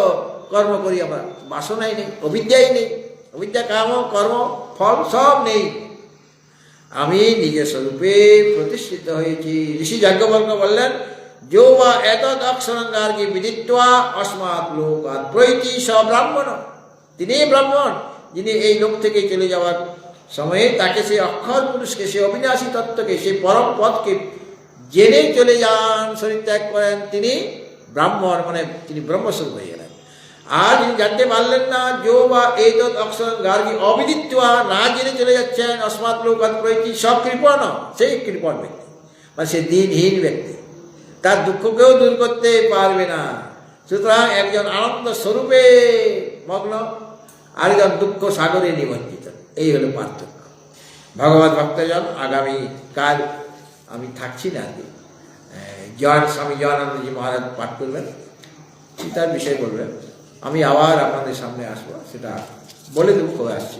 কর্ম করি আমরা, বাসনাই নেই, অবিদ্যাই নেই। অবিদ্যা, কাম, কর্ম, ফল সব নেই। আমি নিজের স্বরূপে প্রতিষ্ঠিত হয়েছি। ঋষি যাজ্ঞবল্ক্য বললেন, যো বা এতদ অক্ষরঙ্গার্গী বিদিত্বা অস্মাৎ লোকাৎ প্রৈতি স ব্রাহ্মণ। তিনি ব্রাহ্মণ, যিনি এই লোক থেকে চলে যাওয়ার সময়ে তাকে সেই অক্ষর পুরুষকে, সেই অবিনাশী তত্ত্বকে, সেই পরম পদকে জেনে চলে যান, শরীর ত্যাগ করেন, তিনি ব্রাহ্মণ, মানে তিনি ব্রহ্মস্বরূপ হয়ে গেলেন। আর যিনি জানতে পারলেন না, যো বা এই তৎ অক্ষর গার্গী অবিদিত্বা, না জেনে চলে যাচ্ছেন, অস্মাৎ লোকাৎ প্রৈতি সব কৃপণ, সেই কৃপণ ব্যক্তি, মানে সে দিনহীন ব্যক্তি, তার দুঃখকেও দূর করতে পারবে না। সুতরাং একজন আনন্দ স্বরূপে মগ্ন, আরেকজন দুঃখ সাগরে নিমজ্জিত, এই হলো পার্থক্য। ভগবত ভক্তজন, আগামী কাল আমি থাকছি না, স্বামী জয়ানন্দজি মহারাজ পাঠ করবেন, সীতার বিষয় বলবেন। আমি আবার আপনাদের সামনে আসবো, সেটা বলে দেবো কবে আসছি।